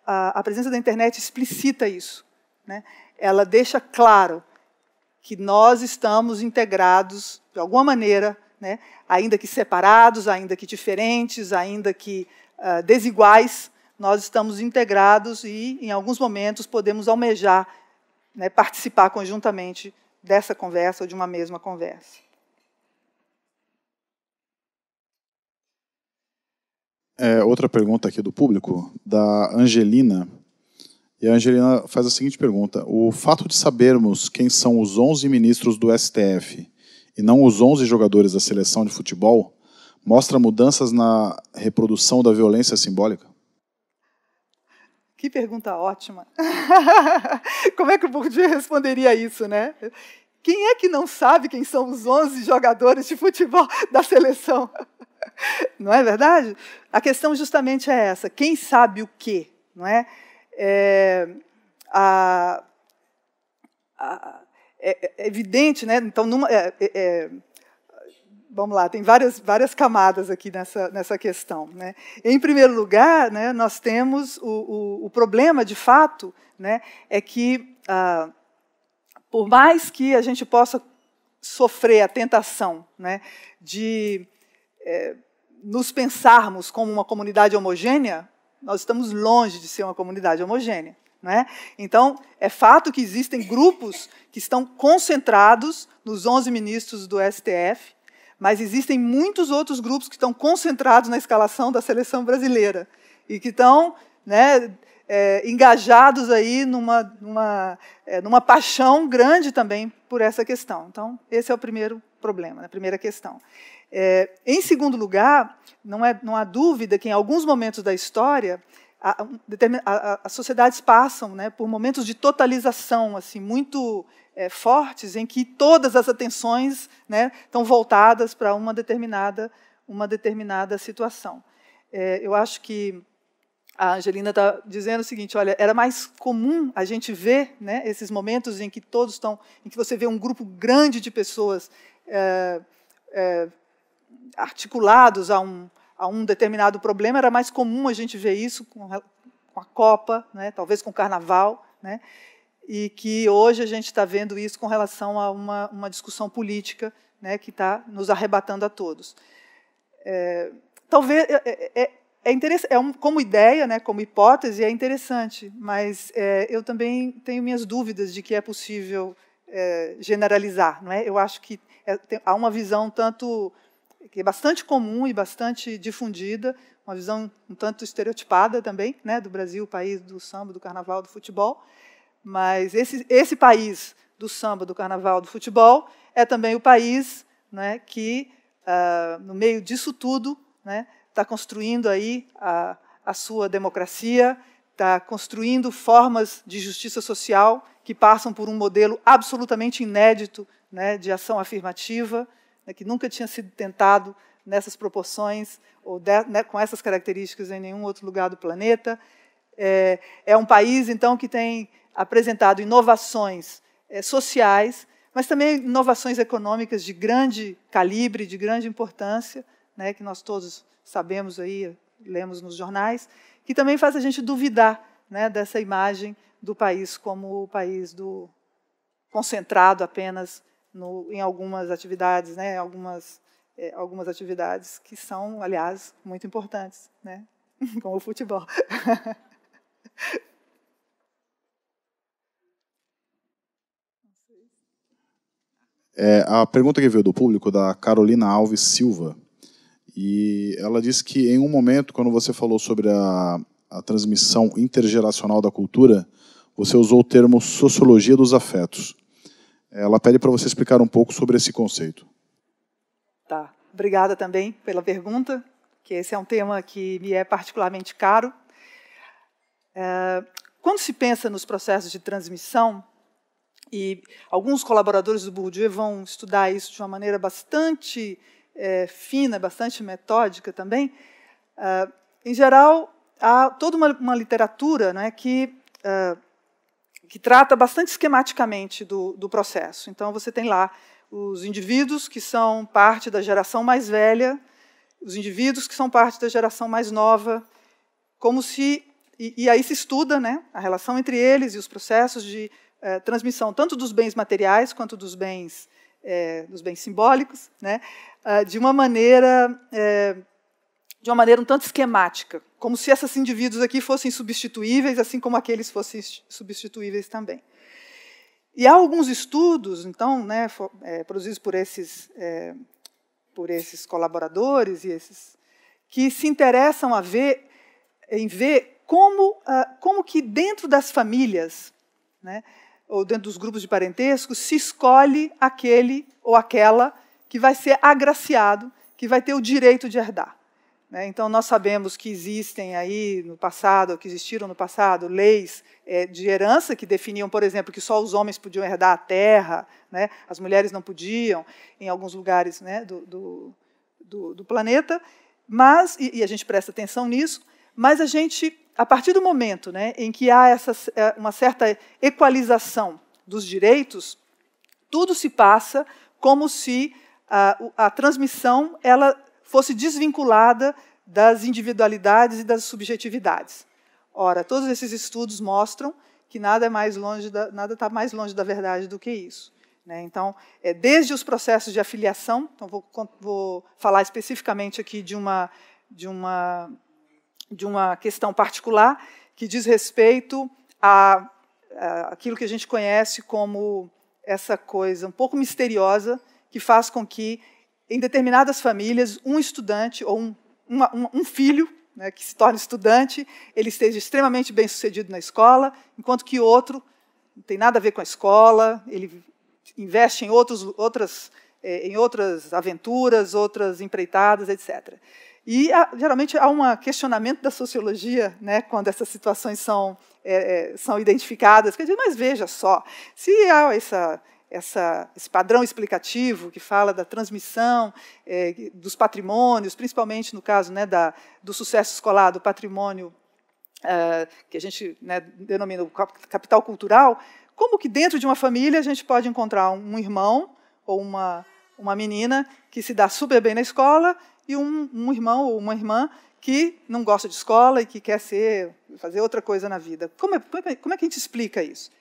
a presença da internet explicita isso, né? Ela deixa claro que nós estamos integrados, de alguma maneira, né, ainda que separados, ainda que diferentes, ainda que desiguais, nós estamos integrados e, em alguns momentos, podemos almejar, né, participar conjuntamente dessa conversa ou de uma mesma conversa. Outra pergunta aqui do público, da Angelina. E a Angelina faz a seguinte pergunta: o fato de sabermos quem são os 11 ministros do STF e não os 11 jogadores da seleção de futebol mostra mudanças na reprodução da violência simbólica? Que pergunta ótima. Como é que o Bourdieu responderia isso, né? Quem é que não sabe quem são os 11 jogadores de futebol da seleção? Não é verdade? A questão justamente é essa. Quem sabe o quê? Não é? É evidente, né? Então, vamos lá, tem várias camadas aqui nessa questão, né? Em primeiro lugar, né, nós temos o problema, de fato, né, é que, por mais que a gente possa sofrer a tentação, né, de nos pensarmos como uma comunidade homogênea, nós estamos longe de ser uma comunidade homogênea, né? Então, é fato que existem grupos que estão concentrados nos 11 ministros do STF, mas existem muitos outros grupos que estão concentrados na escalação da seleção brasileira e que estão, né, engajados aí numa paixão grande também por essa questão. Então, esse é o primeiro problema, a primeira questão. Em segundo lugar, não há dúvida que, em alguns momentos da história, as sociedades passam, né, por momentos de totalização assim, muito fortes, em que todas as atenções, né, estão voltadas para uma determinada situação. Eu acho que a Angelina está dizendo o seguinte: olha, era mais comum a gente ver, né, esses momentos em que em que você vê um grupo grande de pessoas articulados a um determinado problema. Era mais comum a gente ver isso com a Copa, né, talvez com o Carnaval, né, e que hoje a gente está vendo isso com relação a uma discussão política, né, que está nos arrebatando a todos. Talvez como ideia, né, como hipótese, é interessante, mas eu também tenho minhas dúvidas de que é possível generalizar, não é? Eu acho que há uma visão que é bastante comum e bastante difundida, uma visão um tanto estereotipada também, né, do Brasil, o país do samba, do carnaval, do futebol. Mas esse país do samba, do carnaval, do futebol, é também o país, né, que, no meio disso tudo, né, está construindo aí a sua democracia, está construindo formas de justiça social que passam por um modelo absolutamente inédito, né, de ação afirmativa, né, que nunca tinha sido tentado nessas proporções ou né, com essas características em nenhum outro lugar do planeta. É um país, então, que tem apresentado inovações sociais, mas também inovações econômicas de grande calibre, de grande importância, né, que nós todos sabemos aí, lemos nos jornais, que também faz a gente duvidar, né, dessa imagem do país como o país concentrado apenas em algumas atividades, né, algumas atividades que são, aliás, muito importantes, né, como o futebol. A pergunta que veio do público, da Carolina Alves Silva, e ela disse que, em um momento, quando você falou sobre a transmissão intergeracional da cultura, você usou o termo sociologia dos afetos. Ela pede para você explicar um pouco sobre esse conceito. Tá. Obrigada também pela pergunta, que esse é um tema que me é particularmente caro. Quando se pensa nos processos de transmissão, e alguns colaboradores do Bourdieu vão estudar isso de uma maneira bastante fina, bastante metódica também, em geral, há toda uma literatura, né, que trata bastante esquematicamente do processo. Então, você tem lá os indivíduos que são parte da geração mais velha, os indivíduos que são parte da geração mais nova, como se... E aí se estuda, né, a relação entre eles e os processos de transmissão, tanto dos bens materiais quanto dos bens simbólicos, né, de uma maneira um tanto esquemática, como se esses indivíduos aqui fossem substituíveis, assim como aqueles fossem substituíveis também. E há alguns estudos, então, né, produzidos por esses colaboradores que se interessam em ver como que dentro das famílias, né, ou dentro dos grupos de parentesco, se escolhe aquele ou aquela que vai ser agraciado, que vai ter o direito de herdar. Então, nós sabemos que existem aí no passado, ou que existiram no passado, leis de herança que definiam, por exemplo, que só os homens podiam herdar a terra, né, as mulheres não podiam, em alguns lugares, né, do planeta, mas, e a gente presta atenção nisso, mas a partir do momento, né, em que há uma certa equalização dos direitos, tudo se passa como se a transmissão ela fosse desvinculada das individualidades e das subjetividades. Ora, todos esses estudos mostram que nada está mais longe da verdade do que isso. Então, desde os processos de afiliação, então vou falar especificamente aqui de uma questão particular que diz respeito àquilo que a gente conhece como essa coisa um pouco misteriosa que faz com que, em determinadas famílias, um estudante ou um filho, né, que se torna estudante, ele esteja extremamente bem-sucedido na escola, enquanto que outro não tem nada a ver com a escola, ele investe em outras aventuras, outras empreitadas, etc. E, geralmente, há um questionamento da sociologia, né, quando essas situações são identificadas. Quer dizer, mas veja só, se há esse padrão explicativo que fala da transmissão dos patrimônios, principalmente no caso, né, do sucesso escolar, do patrimônio que a gente, né, denomina capital cultural, como que dentro de uma família a gente pode encontrar um irmão ou uma menina que se dá super bem na escola e um irmão ou uma irmã que não gosta de escola e que quer fazer outra coisa na vida. Como é que a gente explica isso?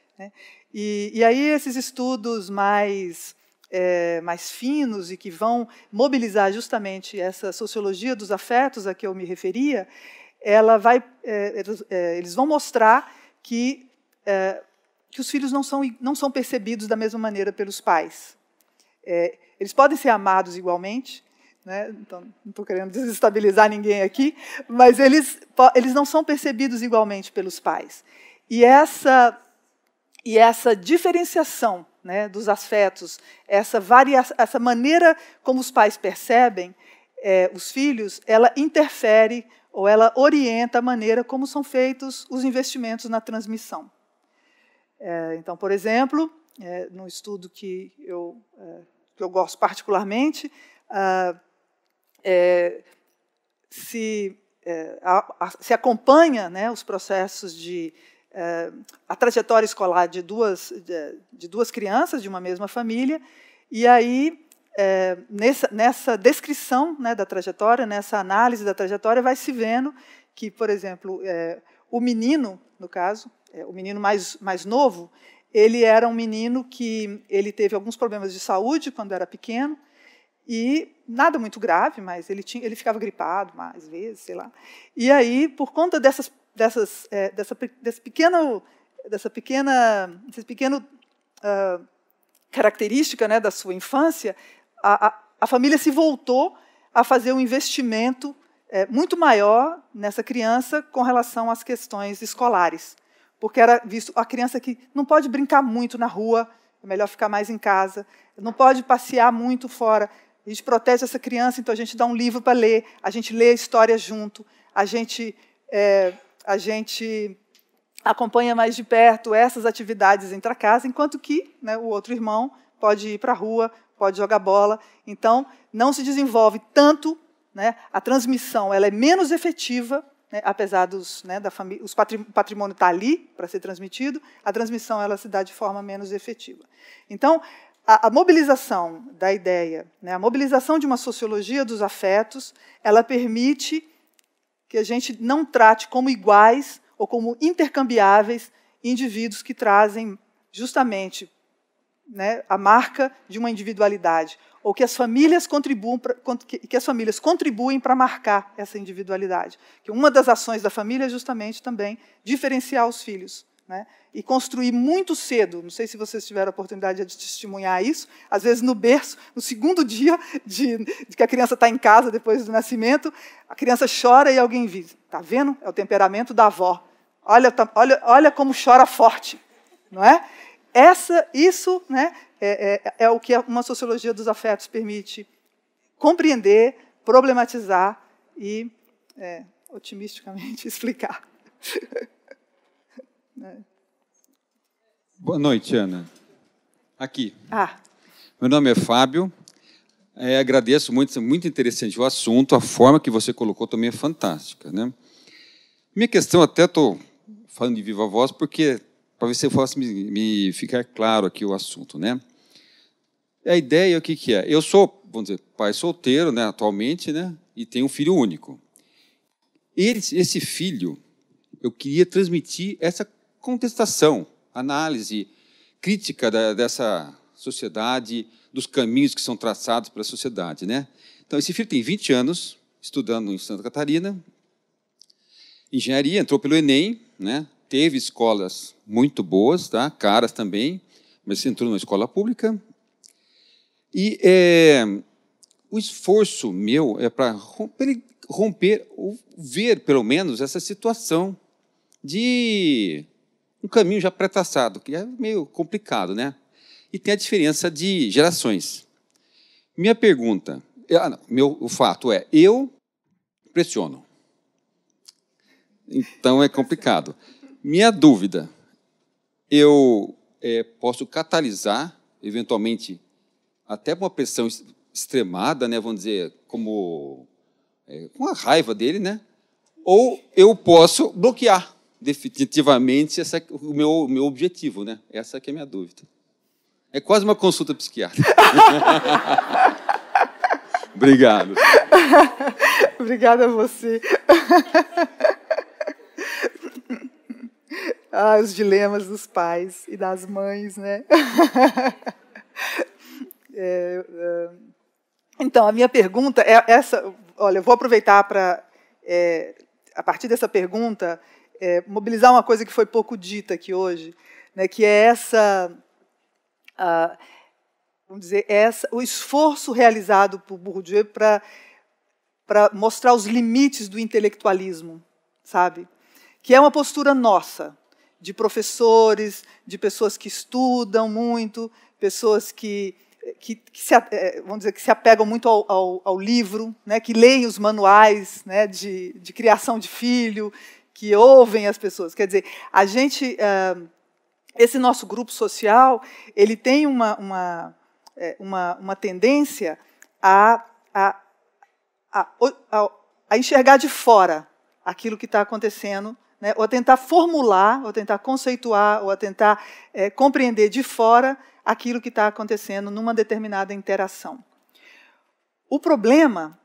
E aí esses estudos mais finos e que vão mobilizar justamente essa sociologia dos afetos a que eu me referia, eles vão mostrar que os filhos não são percebidos da mesma maneira pelos pais. Eles podem ser amados igualmente, né? Então, não estou querendo desestabilizar ninguém aqui, mas eles não são percebidos igualmente pelos pais. E essa diferenciação, né, dos afetos, essa maneira como os pais percebem os filhos, ela interfere ou ela orienta a maneira como são feitos os investimentos na transmissão. Então, por exemplo, num estudo que eu gosto particularmente, se acompanha, né, os processos a trajetória escolar de duas crianças de uma mesma família, e aí, nessa descrição, né, da trajetória, nessa análise da trajetória, vai se vendo que, por exemplo, o menino, no caso, o menino mais novo, ele era um menino que ele teve alguns problemas de saúde quando era pequeno, e nada muito grave, mas ele ficava gripado mais vezes, sei lá. E aí, por conta dessa pequena característica, né, da sua infância, a família se voltou a fazer um investimento muito maior nessa criança com relação às questões escolares, porque era visto a criança que não pode brincar muito na rua, é melhor ficar mais em casa, não pode passear muito fora. A gente protege essa criança, então a gente dá um livro para ler, a gente lê a história junto, a gente acompanha mais de perto essas atividades entre a casa, enquanto que, né, o outro irmão pode ir para a rua, pode jogar bola. Então, não se desenvolve tanto, né, a transmissão ela é menos efetiva né, apesar dos, né, o patrimônio está ali para ser transmitido, a transmissão ela se dá de forma menos efetiva. Então, a mobilização da ideia, né, a mobilização de uma sociologia dos afetos, ela permite que a gente não trate como iguais ou como intercambiáveis indivíduos que trazem justamente, né, a marca de uma individualidade, ou que as famílias contribuem para marcar essa individualidade. Que uma das ações da família é justamente também diferenciar os filhos, né, e construir muito cedo, não sei se vocês tiveram a oportunidade de testemunhar isso, às vezes no berço, no segundo dia de que a criança está em casa depois do nascimento, a criança chora e alguém diz, está vendo? É o temperamento da avó. Olha como chora forte, não é? Isso, né, é o que uma sociologia dos afetos permite compreender, problematizar e, otimisticamente, explicar. Boa noite, Ana. Aqui. Ah. Meu nome é Fábio. Agradeço muito, muito interessante o assunto, a forma que você colocou também é fantástica, né? Minha questão, até estou falando de viva voz, porque para ver se eu posso me ficar claro aqui o assunto, né? A ideia, o que é? Eu sou, vamos dizer, pai solteiro, né, atualmente, né, e tenho um filho único. Esse filho, eu queria transmitir essa contestação, análise, crítica dessa sociedade, dos caminhos que são traçados pela sociedade, né? Então, esse filho tem 20 anos, estudando em Santa Catarina, engenharia, entrou pelo Enem, né? Teve escolas muito boas, tá? Caras também, mas entrou numa escola pública. E o esforço meu é para romper, ou ver, pelo menos, essa situação de um caminho já pré-traçado, que é meio complicado, né? E tem a diferença de gerações. Minha pergunta, o fato é, eu pressiono. Então, é complicado. Minha dúvida, eu posso catalisar, eventualmente, até uma pressão extremada, né, vamos dizer, como com a raiva dele, né? Ou eu posso bloquear definitivamente o meu objetivo, né? Essa que é a minha dúvida. É quase uma consulta psiquiátrica. Obrigado. Obrigada a você. Os dilemas dos pais e das mães, né? Então, a minha pergunta é essa. Olha, eu vou aproveitar para, a partir dessa pergunta, mobilizar uma coisa que foi pouco dita aqui hoje, né, que é essa, vamos dizer, o esforço realizado por Bourdieu para mostrar os limites do intelectualismo, sabe? Que é uma postura nossa, de professores, de pessoas que estudam muito, pessoas que vamos dizer, que se apegam muito ao livro, né, que leem os manuais, né, de criação de filho, que ouvem as pessoas. Quer dizer, a gente, esse nosso grupo social, ele tem uma tendência a enxergar de fora aquilo que está acontecendo, né, ou a tentar formular, ou a tentar conceituar, ou a tentar compreender de fora aquilo que está acontecendo numa determinada interação. O problema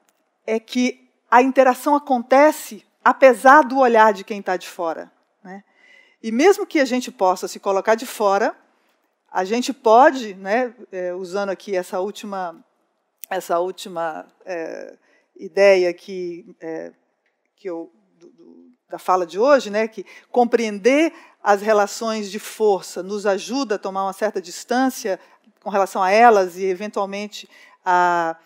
é que a interação acontece apesar do olhar de quem está de fora, né? E mesmo que a gente possa se colocar de fora, a gente pode, né, usando aqui essa última ideia da fala de hoje, né, que compreender as relações de força nos ajuda a tomar uma certa distância com relação a elas e, eventualmente, a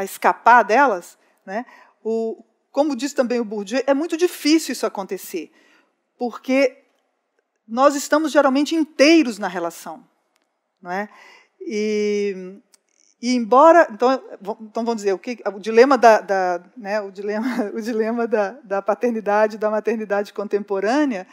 escapar delas, né? Como disse também o Bourdieu, é muito difícil isso acontecer, porque nós estamos geralmente inteiros na relação, não é? E embora, então vamos dizer, o dilema o dilema da paternidade e da maternidade contemporânea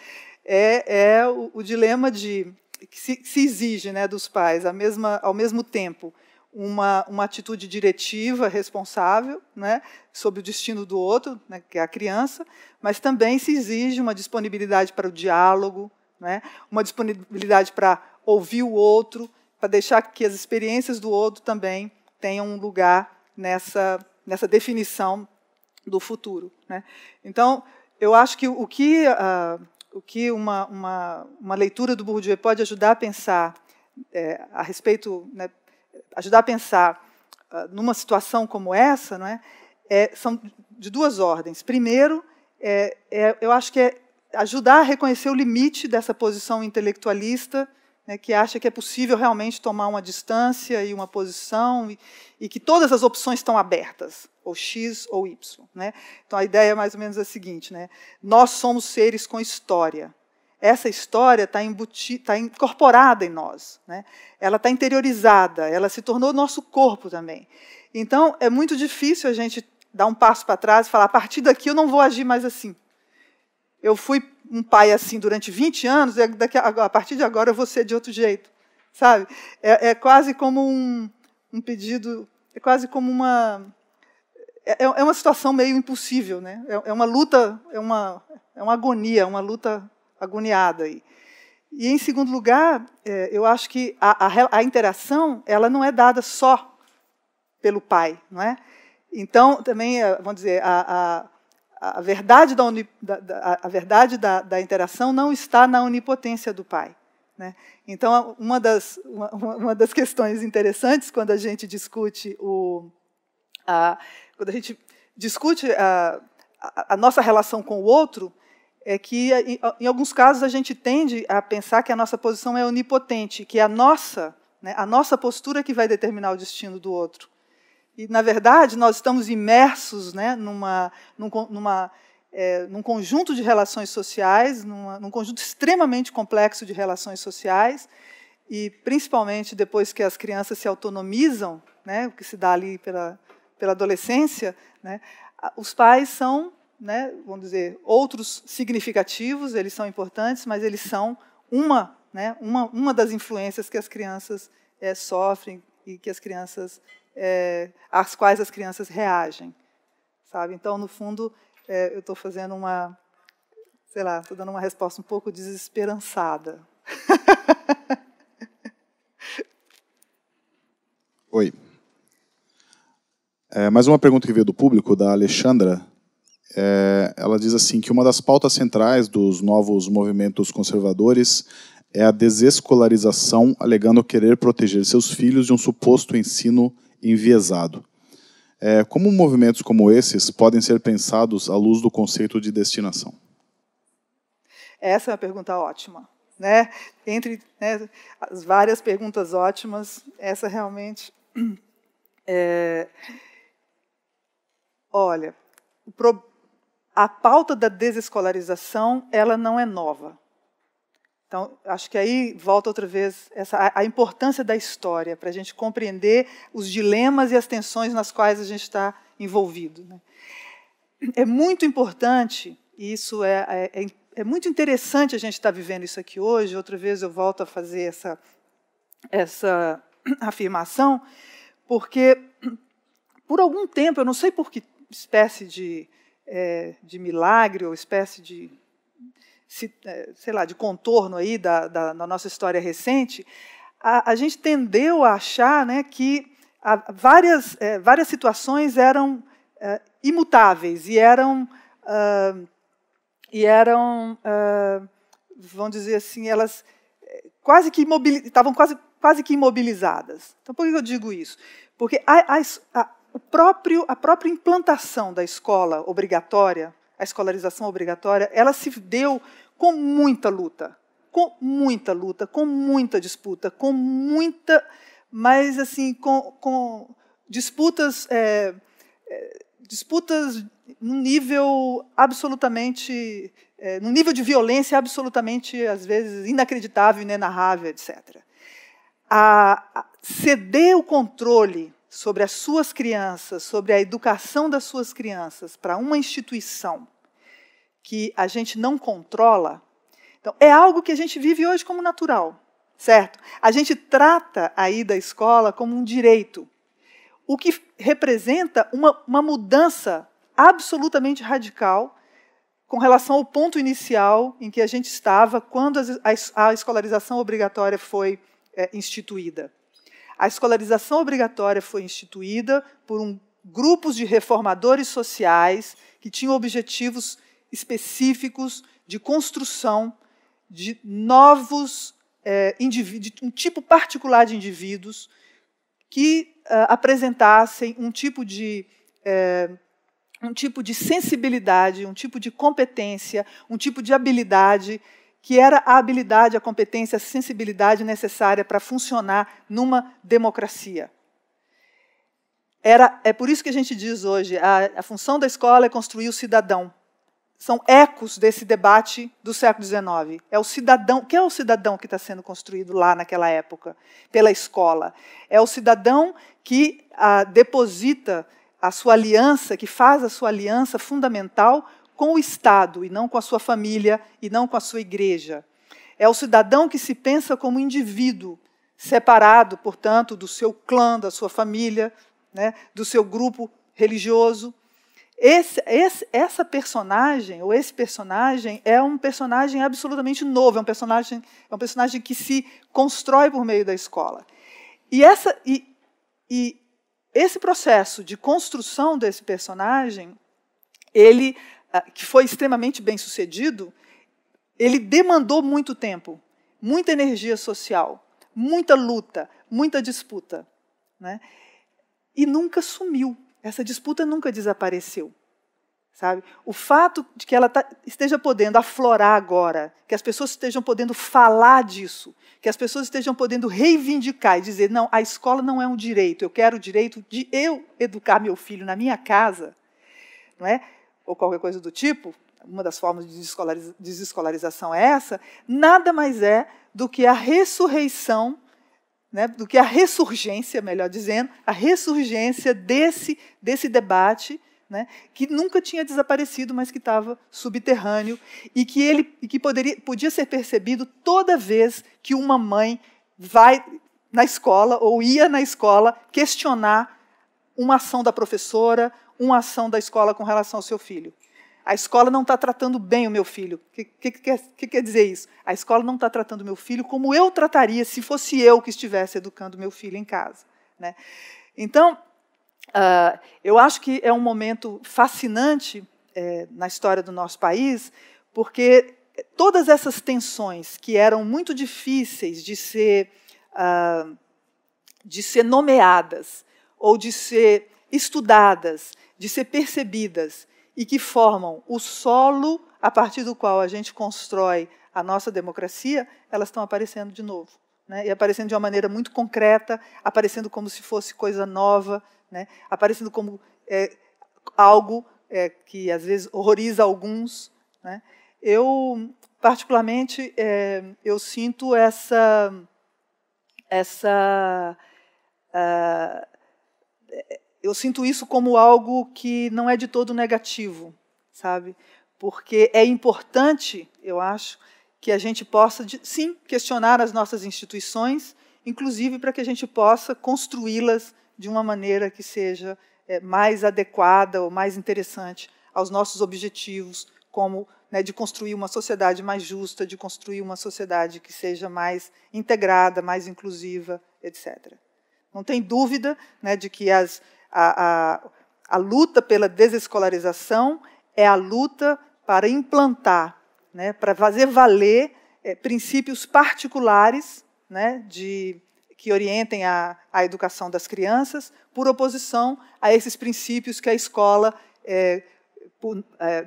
é o dilema que se exige, né, dos pais ao mesmo tempo uma atitude diretiva, responsável, né, sobre o destino do outro, né, que é a criança, mas também se exige uma disponibilidade para o diálogo, né, uma disponibilidade para ouvir o outro, para deixar que as experiências do outro também tenham um lugar nessa definição do futuro, né. Então, eu acho que o que uma leitura do Bourdieu pode ajudar a pensar a respeito, né, ajudar a pensar numa situação como essa, não é? São de duas ordens. Primeiro, eu acho que é ajudar a reconhecer o limite dessa posição intelectualista, né, que acha que é possível realmente tomar uma distância e uma posição e que todas as opções estão abertas, ou X ou Y, né? Então, a ideia é mais ou menos a seguinte, né? Nós somos seres com história. Essa história está incorporada em nós, né? Ela está interiorizada, ela se tornou nosso corpo também. Então, é muito difícil a gente dar um passo para trás e falar, a partir daqui eu não vou agir mais assim. Eu fui um pai assim durante 20 anos, e a partir de agora eu vou ser de outro jeito. Sabe? É quase como um pedido, é quase como uma situação meio impossível, né? É uma luta, é uma agonia, uma luta agoniada aí. E, em segundo lugar, eu acho que a interação ela não é dada só pelo pai, não é? Então, também, vamos dizer, a verdade da interação não está na onipotência do pai, né? Então, uma das questões interessantes quando a gente discute a nossa relação com o outro é que, em alguns casos, a gente tende a pensar que a nossa posição é onipotente, que é a nossa postura que vai determinar o destino do outro. E, na verdade, nós estamos imersos, né, num conjunto de relações sociais, num conjunto extremamente complexo de relações sociais, e, principalmente, depois que as crianças se autonomizam, né, o que se dá ali pela adolescência, né, os pais são, né, vamos dizer, outros significativos, eles são importantes, mas eles são uma das influências que as crianças sofrem e que às quais as crianças reagem, sabe? Então, no fundo, eu estou fazendo estou dando uma resposta um pouco desesperançada. Oi. Mais uma pergunta que veio do público, da Alexandra. Ela diz assim que uma das pautas centrais dos novos movimentos conservadores é a desescolarização, alegando querer proteger seus filhos de um suposto ensino enviesado. Como movimentos como esses podem ser pensados à luz do conceito de destinação? Essa é uma pergunta ótima, né? Entre, né, as várias perguntas ótimas, essa realmente... Olha, a pauta da desescolarização ela não é nova. Então, acho que aí volta outra vez a importância da história, para a gente compreender os dilemas e as tensões nas quais a gente está envolvido, né? É muito importante, e isso é muito interessante a gente estar vivendo isso aqui hoje, outra vez eu volto a fazer essa afirmação, porque, por algum tempo, eu não sei por que espécie de milagre ou espécie de, sei lá, de contorno aí da nossa história recente, a gente tendeu a achar, né, que várias situações eram imutáveis e eram vamos dizer assim, elas estavam quase que imobilizadas. Então, por que eu digo isso? Porque a própria implantação da escola obrigatória, a escolarização obrigatória, ela se deu com muita luta, com muita disputa, mas assim, com disputas num nível absolutamente, num nível de violência absolutamente, às vezes, inacreditável, inenarrável, etc. Ceder o controle sobre as suas crianças, sobre a educação das suas crianças para uma instituição que a gente não controla, então, é algo que a gente vive hoje como natural. certo? A gente trata a ida à escola como um direito, o que representa uma mudança absolutamente radical com relação ao ponto inicial em que a gente estava quando a escolarização obrigatória foi instituída. A escolarização obrigatória foi instituída por grupos de reformadores sociais que tinham objetivos específicos de construção de novos indivíduos, de um tipo particular de indivíduos que apresentassem um tipo de sensibilidade, um tipo de competência, um tipo de habilidade, que era a habilidade, a competência, a sensibilidade necessária para funcionar numa democracia. É por isso que a gente diz hoje, a função da escola é construir o cidadão. São ecos desse debate do século XIX. É o cidadão. Quem é o cidadão que está sendo construído lá naquela época, pela escola? É o cidadão que deposita a sua aliança, que faz a sua aliança fundamental com o Estado, e não com a sua família, e não com a sua igreja. É o cidadão que se pensa como indivíduo, separado, portanto, do seu clã, da sua família, né, do seu grupo religioso. Essa personagem, ou esse personagem, é um personagem absolutamente novo, é um personagem que se constrói por meio da escola. E esse processo de construção desse personagem, ele, que foi extremamente bem-sucedido, ele demandou muito tempo, muita energia social, muita luta, muita disputa, né? E nunca sumiu. Essa disputa nunca desapareceu. Sabe? O fato de que ela esteja podendo aflorar agora, que as pessoas estejam podendo falar disso, que as pessoas estejam podendo reivindicar e dizer, não, a escola não é um direito, eu quero o direito de eu educar meu filho na minha casa, não é? Ou qualquer coisa do tipo, uma das formas de desescolarização é essa, nada mais é do que a ressurreição, né, do que a ressurgência, melhor dizendo, a ressurgência desse debate, né, que nunca tinha desaparecido, mas que estava subterrâneo, e que podia ser percebido toda vez que uma mãe vai na escola, ou ia na escola, questionar uma ação da professora, uma ação da escola com relação ao seu filho. A escola não está tratando bem o meu filho. O que quer dizer isso? A escola não está tratando o meu filho como eu trataria se fosse eu que estivesse educando meu filho em casa, né? Então, eu acho que é um momento fascinante na história do nosso país, porque todas essas tensões que eram muito difíceis de ser nomeadas, ou de ser estudadas, de ser percebidas, e que formam o solo a partir do qual a gente constrói a nossa democracia, elas estão aparecendo de novo, né? E aparecendo de uma maneira muito concreta, aparecendo como se fosse coisa nova, né? Aparecendo como algo que, às vezes, horroriza alguns, né? Eu, particularmente, eu sinto eu sinto isso como algo que não é de todo negativo, sabe? Porque é importante, eu acho, que a gente possa, sim, questionar as nossas instituições, inclusive para que a gente possa construí-las de uma maneira que seja mais adequada ou mais interessante aos nossos objetivos, como, né, de construir uma sociedade mais justa, de construir uma sociedade que seja mais integrada, mais inclusiva, etc. Não tem dúvida, né, de que a luta pela desescolarização é a luta para implantar, né, para fazer valer princípios particulares, né, que orientem a educação das crianças, por oposição a esses princípios que a escola,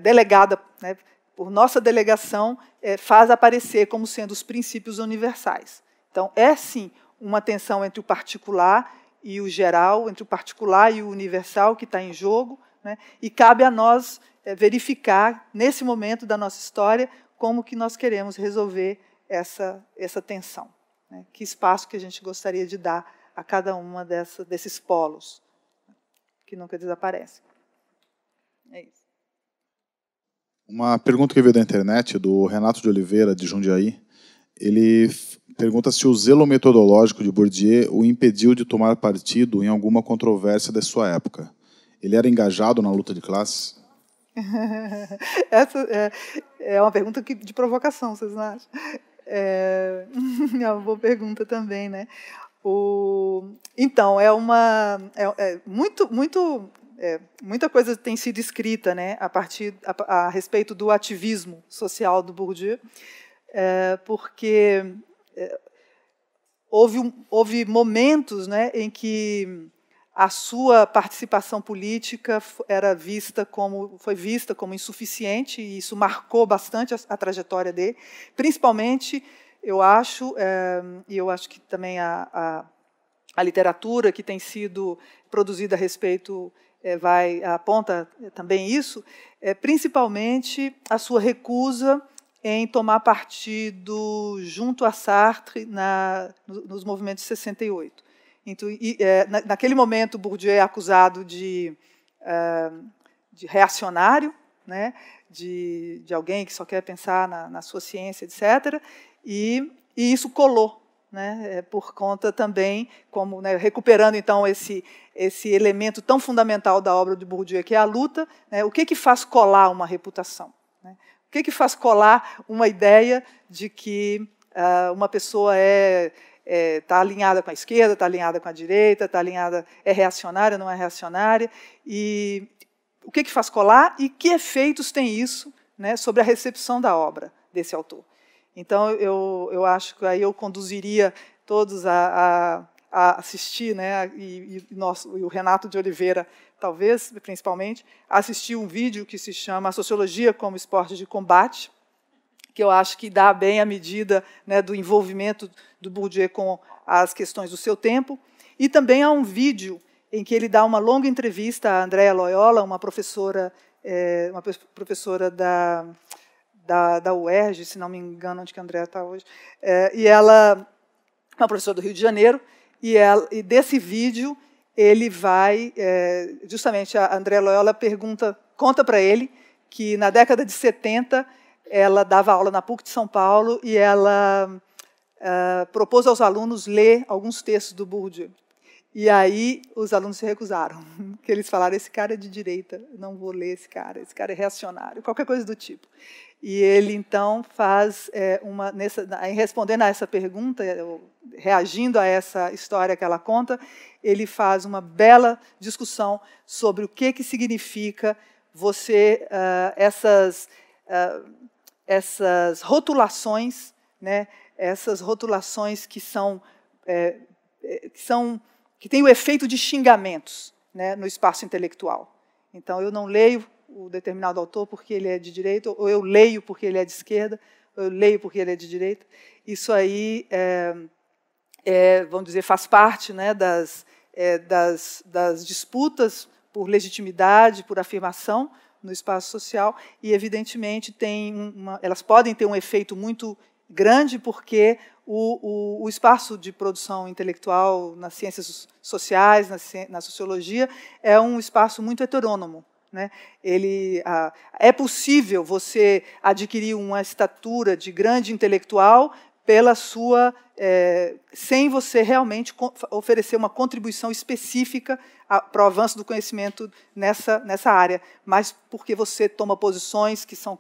delegada, né, por nossa delegação, faz aparecer como sendo os princípios universais. Então, é, sim, uma tensão entre o particular e o geral, entre o particular e o universal que está em jogo, né? E cabe a nós verificar, nesse momento da nossa história, como que nós queremos resolver essa tensão, né? Que espaço que a gente gostaria de dar a cada uma desses polos, que nunca desaparecem. É isso. Uma pergunta que veio da internet, do Renato de Oliveira, de Jundiaí. Ele pergunta se o zelo metodológico de Bourdieu o impediu de tomar partido em alguma controvérsia da sua época. Ele era engajado na luta de classes? Essa é uma pergunta de provocação, vocês não acham? É uma boa pergunta também, né? Então, muita coisa tem sido escrita, né, a respeito do ativismo social do Bourdieu, porque houve momentos, né, em que a sua participação política foi vista como insuficiente, e isso marcou bastante a trajetória dele, principalmente, eu acho, e eu acho que também a literatura que tem sido produzida a respeito aponta também isso, principalmente a sua recusa em tomar partido junto a Sartre nos movimentos de 68. Então, naquele momento, Bourdieu é acusado de reacionário, né, de alguém que só quer pensar na sua ciência, etc. E isso colou, né, por conta também, como, né, recuperando então esse elemento tão fundamental da obra de Bourdieu, que é a luta, né, o que faz colar uma reputação? Né? O que faz colar uma ideia de que uma pessoa está alinhada com a esquerda, está alinhada com a direita, é reacionária, não é reacionária, e o que faz colar e que efeitos tem isso, né, sobre a recepção da obra desse autor. Então, eu acho que aí eu conduziria todos a assistir, né, e o Renato de Oliveira, talvez, principalmente, a assistir um vídeo que se chama A Sociologia como Esporte de Combate, que eu acho que dá bem a medida, né, do envolvimento do Bourdieu com as questões do seu tempo. E também há um vídeo em que ele dá uma longa entrevista a Andrea Loyola, uma professora da UERJ, se não me engano, onde que a Andrea está hoje, e ela é uma professora do Rio de Janeiro, e desse vídeo ele vai, justamente a Andrea Loyola conta para ele que na década de 70 ela dava aula na PUC de São Paulo e ela propôs aos alunos ler alguns textos do Bourdieu. E aí os alunos se recusaram, porque eles falaram, esse cara é de direita, não vou ler esse cara é reacionário, qualquer coisa do tipo. E ele, então, faz respondendo a essa pergunta, reagindo a essa história que ela conta, ele faz uma bela discussão sobre o que significa você, essas rotulações, né, essas rotulações que têm o efeito de xingamentos, né, no espaço intelectual. Então, eu não leio o determinado autor porque ele é de direita, ou eu leio porque ele é de esquerda, ou eu leio porque ele é de direita. Isso aí, vamos dizer, faz parte, né, das disputas por legitimidade, por afirmação no espaço social, e, evidentemente, elas podem ter um efeito muito grande, porque o espaço de produção intelectual nas ciências sociais, na sociologia, é um espaço muito heterônomo. Né? É possível você adquirir uma estatura de grande intelectual sem você realmente oferecer uma contribuição específica para o avanço do conhecimento nessa área, mas porque você toma posições que são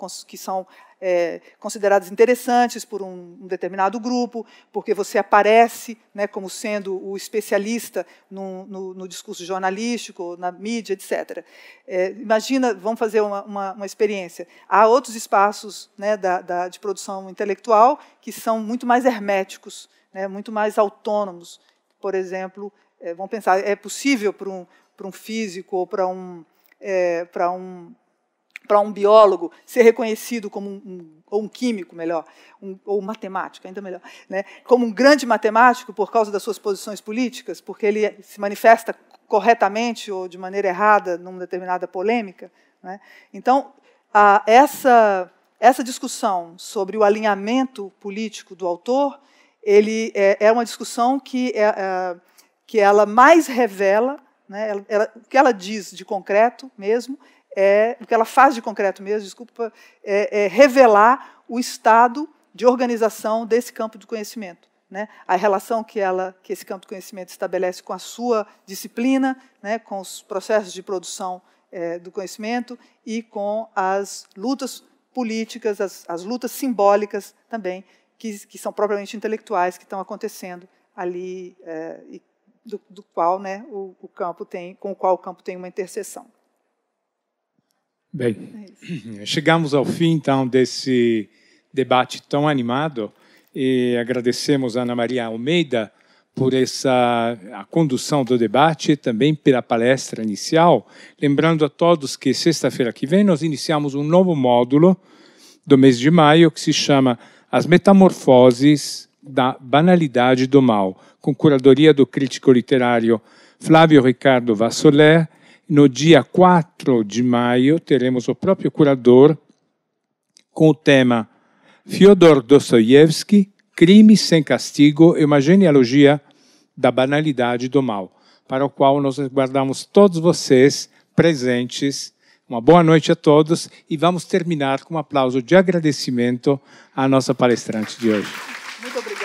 consideradas interessantes por um determinado grupo, porque você aparece, né, como sendo o especialista no discurso jornalístico, na mídia, etc. Imagina, vamos fazer uma experiência. Há outros espaços, né, de produção intelectual que são muito mais herméticos, né, muito mais autônomos. Por exemplo, vamos pensar, é possível para um físico ou para um biólogo ser reconhecido como ou um químico, melhor, ou um matemático, ainda melhor, né, como um grande matemático por causa das suas posições políticas, porque ele se manifesta corretamente ou de maneira errada numa determinada polêmica, né? Então, essa discussão sobre o alinhamento político do autor, é uma discussão que ela mais revela, né, o que ela diz de concreto mesmo, o que ela faz de concreto mesmo, é revelar o estado de organização desse campo de conhecimento, né, a relação que esse campo do conhecimento estabelece com a sua disciplina, né, com os processos de produção do conhecimento e com as lutas políticas, as lutas simbólicas também, que são propriamente intelectuais, que estão acontecendo ali, do qual, né, o campo tem, com o qual o campo tem uma interseção. Bem, chegamos ao fim, então, desse debate tão animado e agradecemos a Ana Maria Almeida por a condução do debate e também pela palestra inicial. Lembrando a todos que sexta-feira que vem nós iniciamos um novo módulo do mês de maio que se chama As Metamorfoses da Banalidade do Mal, com curadoria do crítico literário Flávio Ricardo Vassoler. No dia 4 de maio teremos o próprio curador com o tema Fyodor Dostoiévski, Crime sem Castigo e uma genealogia da banalidade do mal, para o qual nós aguardamos todos vocês presentes. Uma boa noite a todos e vamos terminar com um aplauso de agradecimento à nossa palestrante de hoje. Muito obrigada.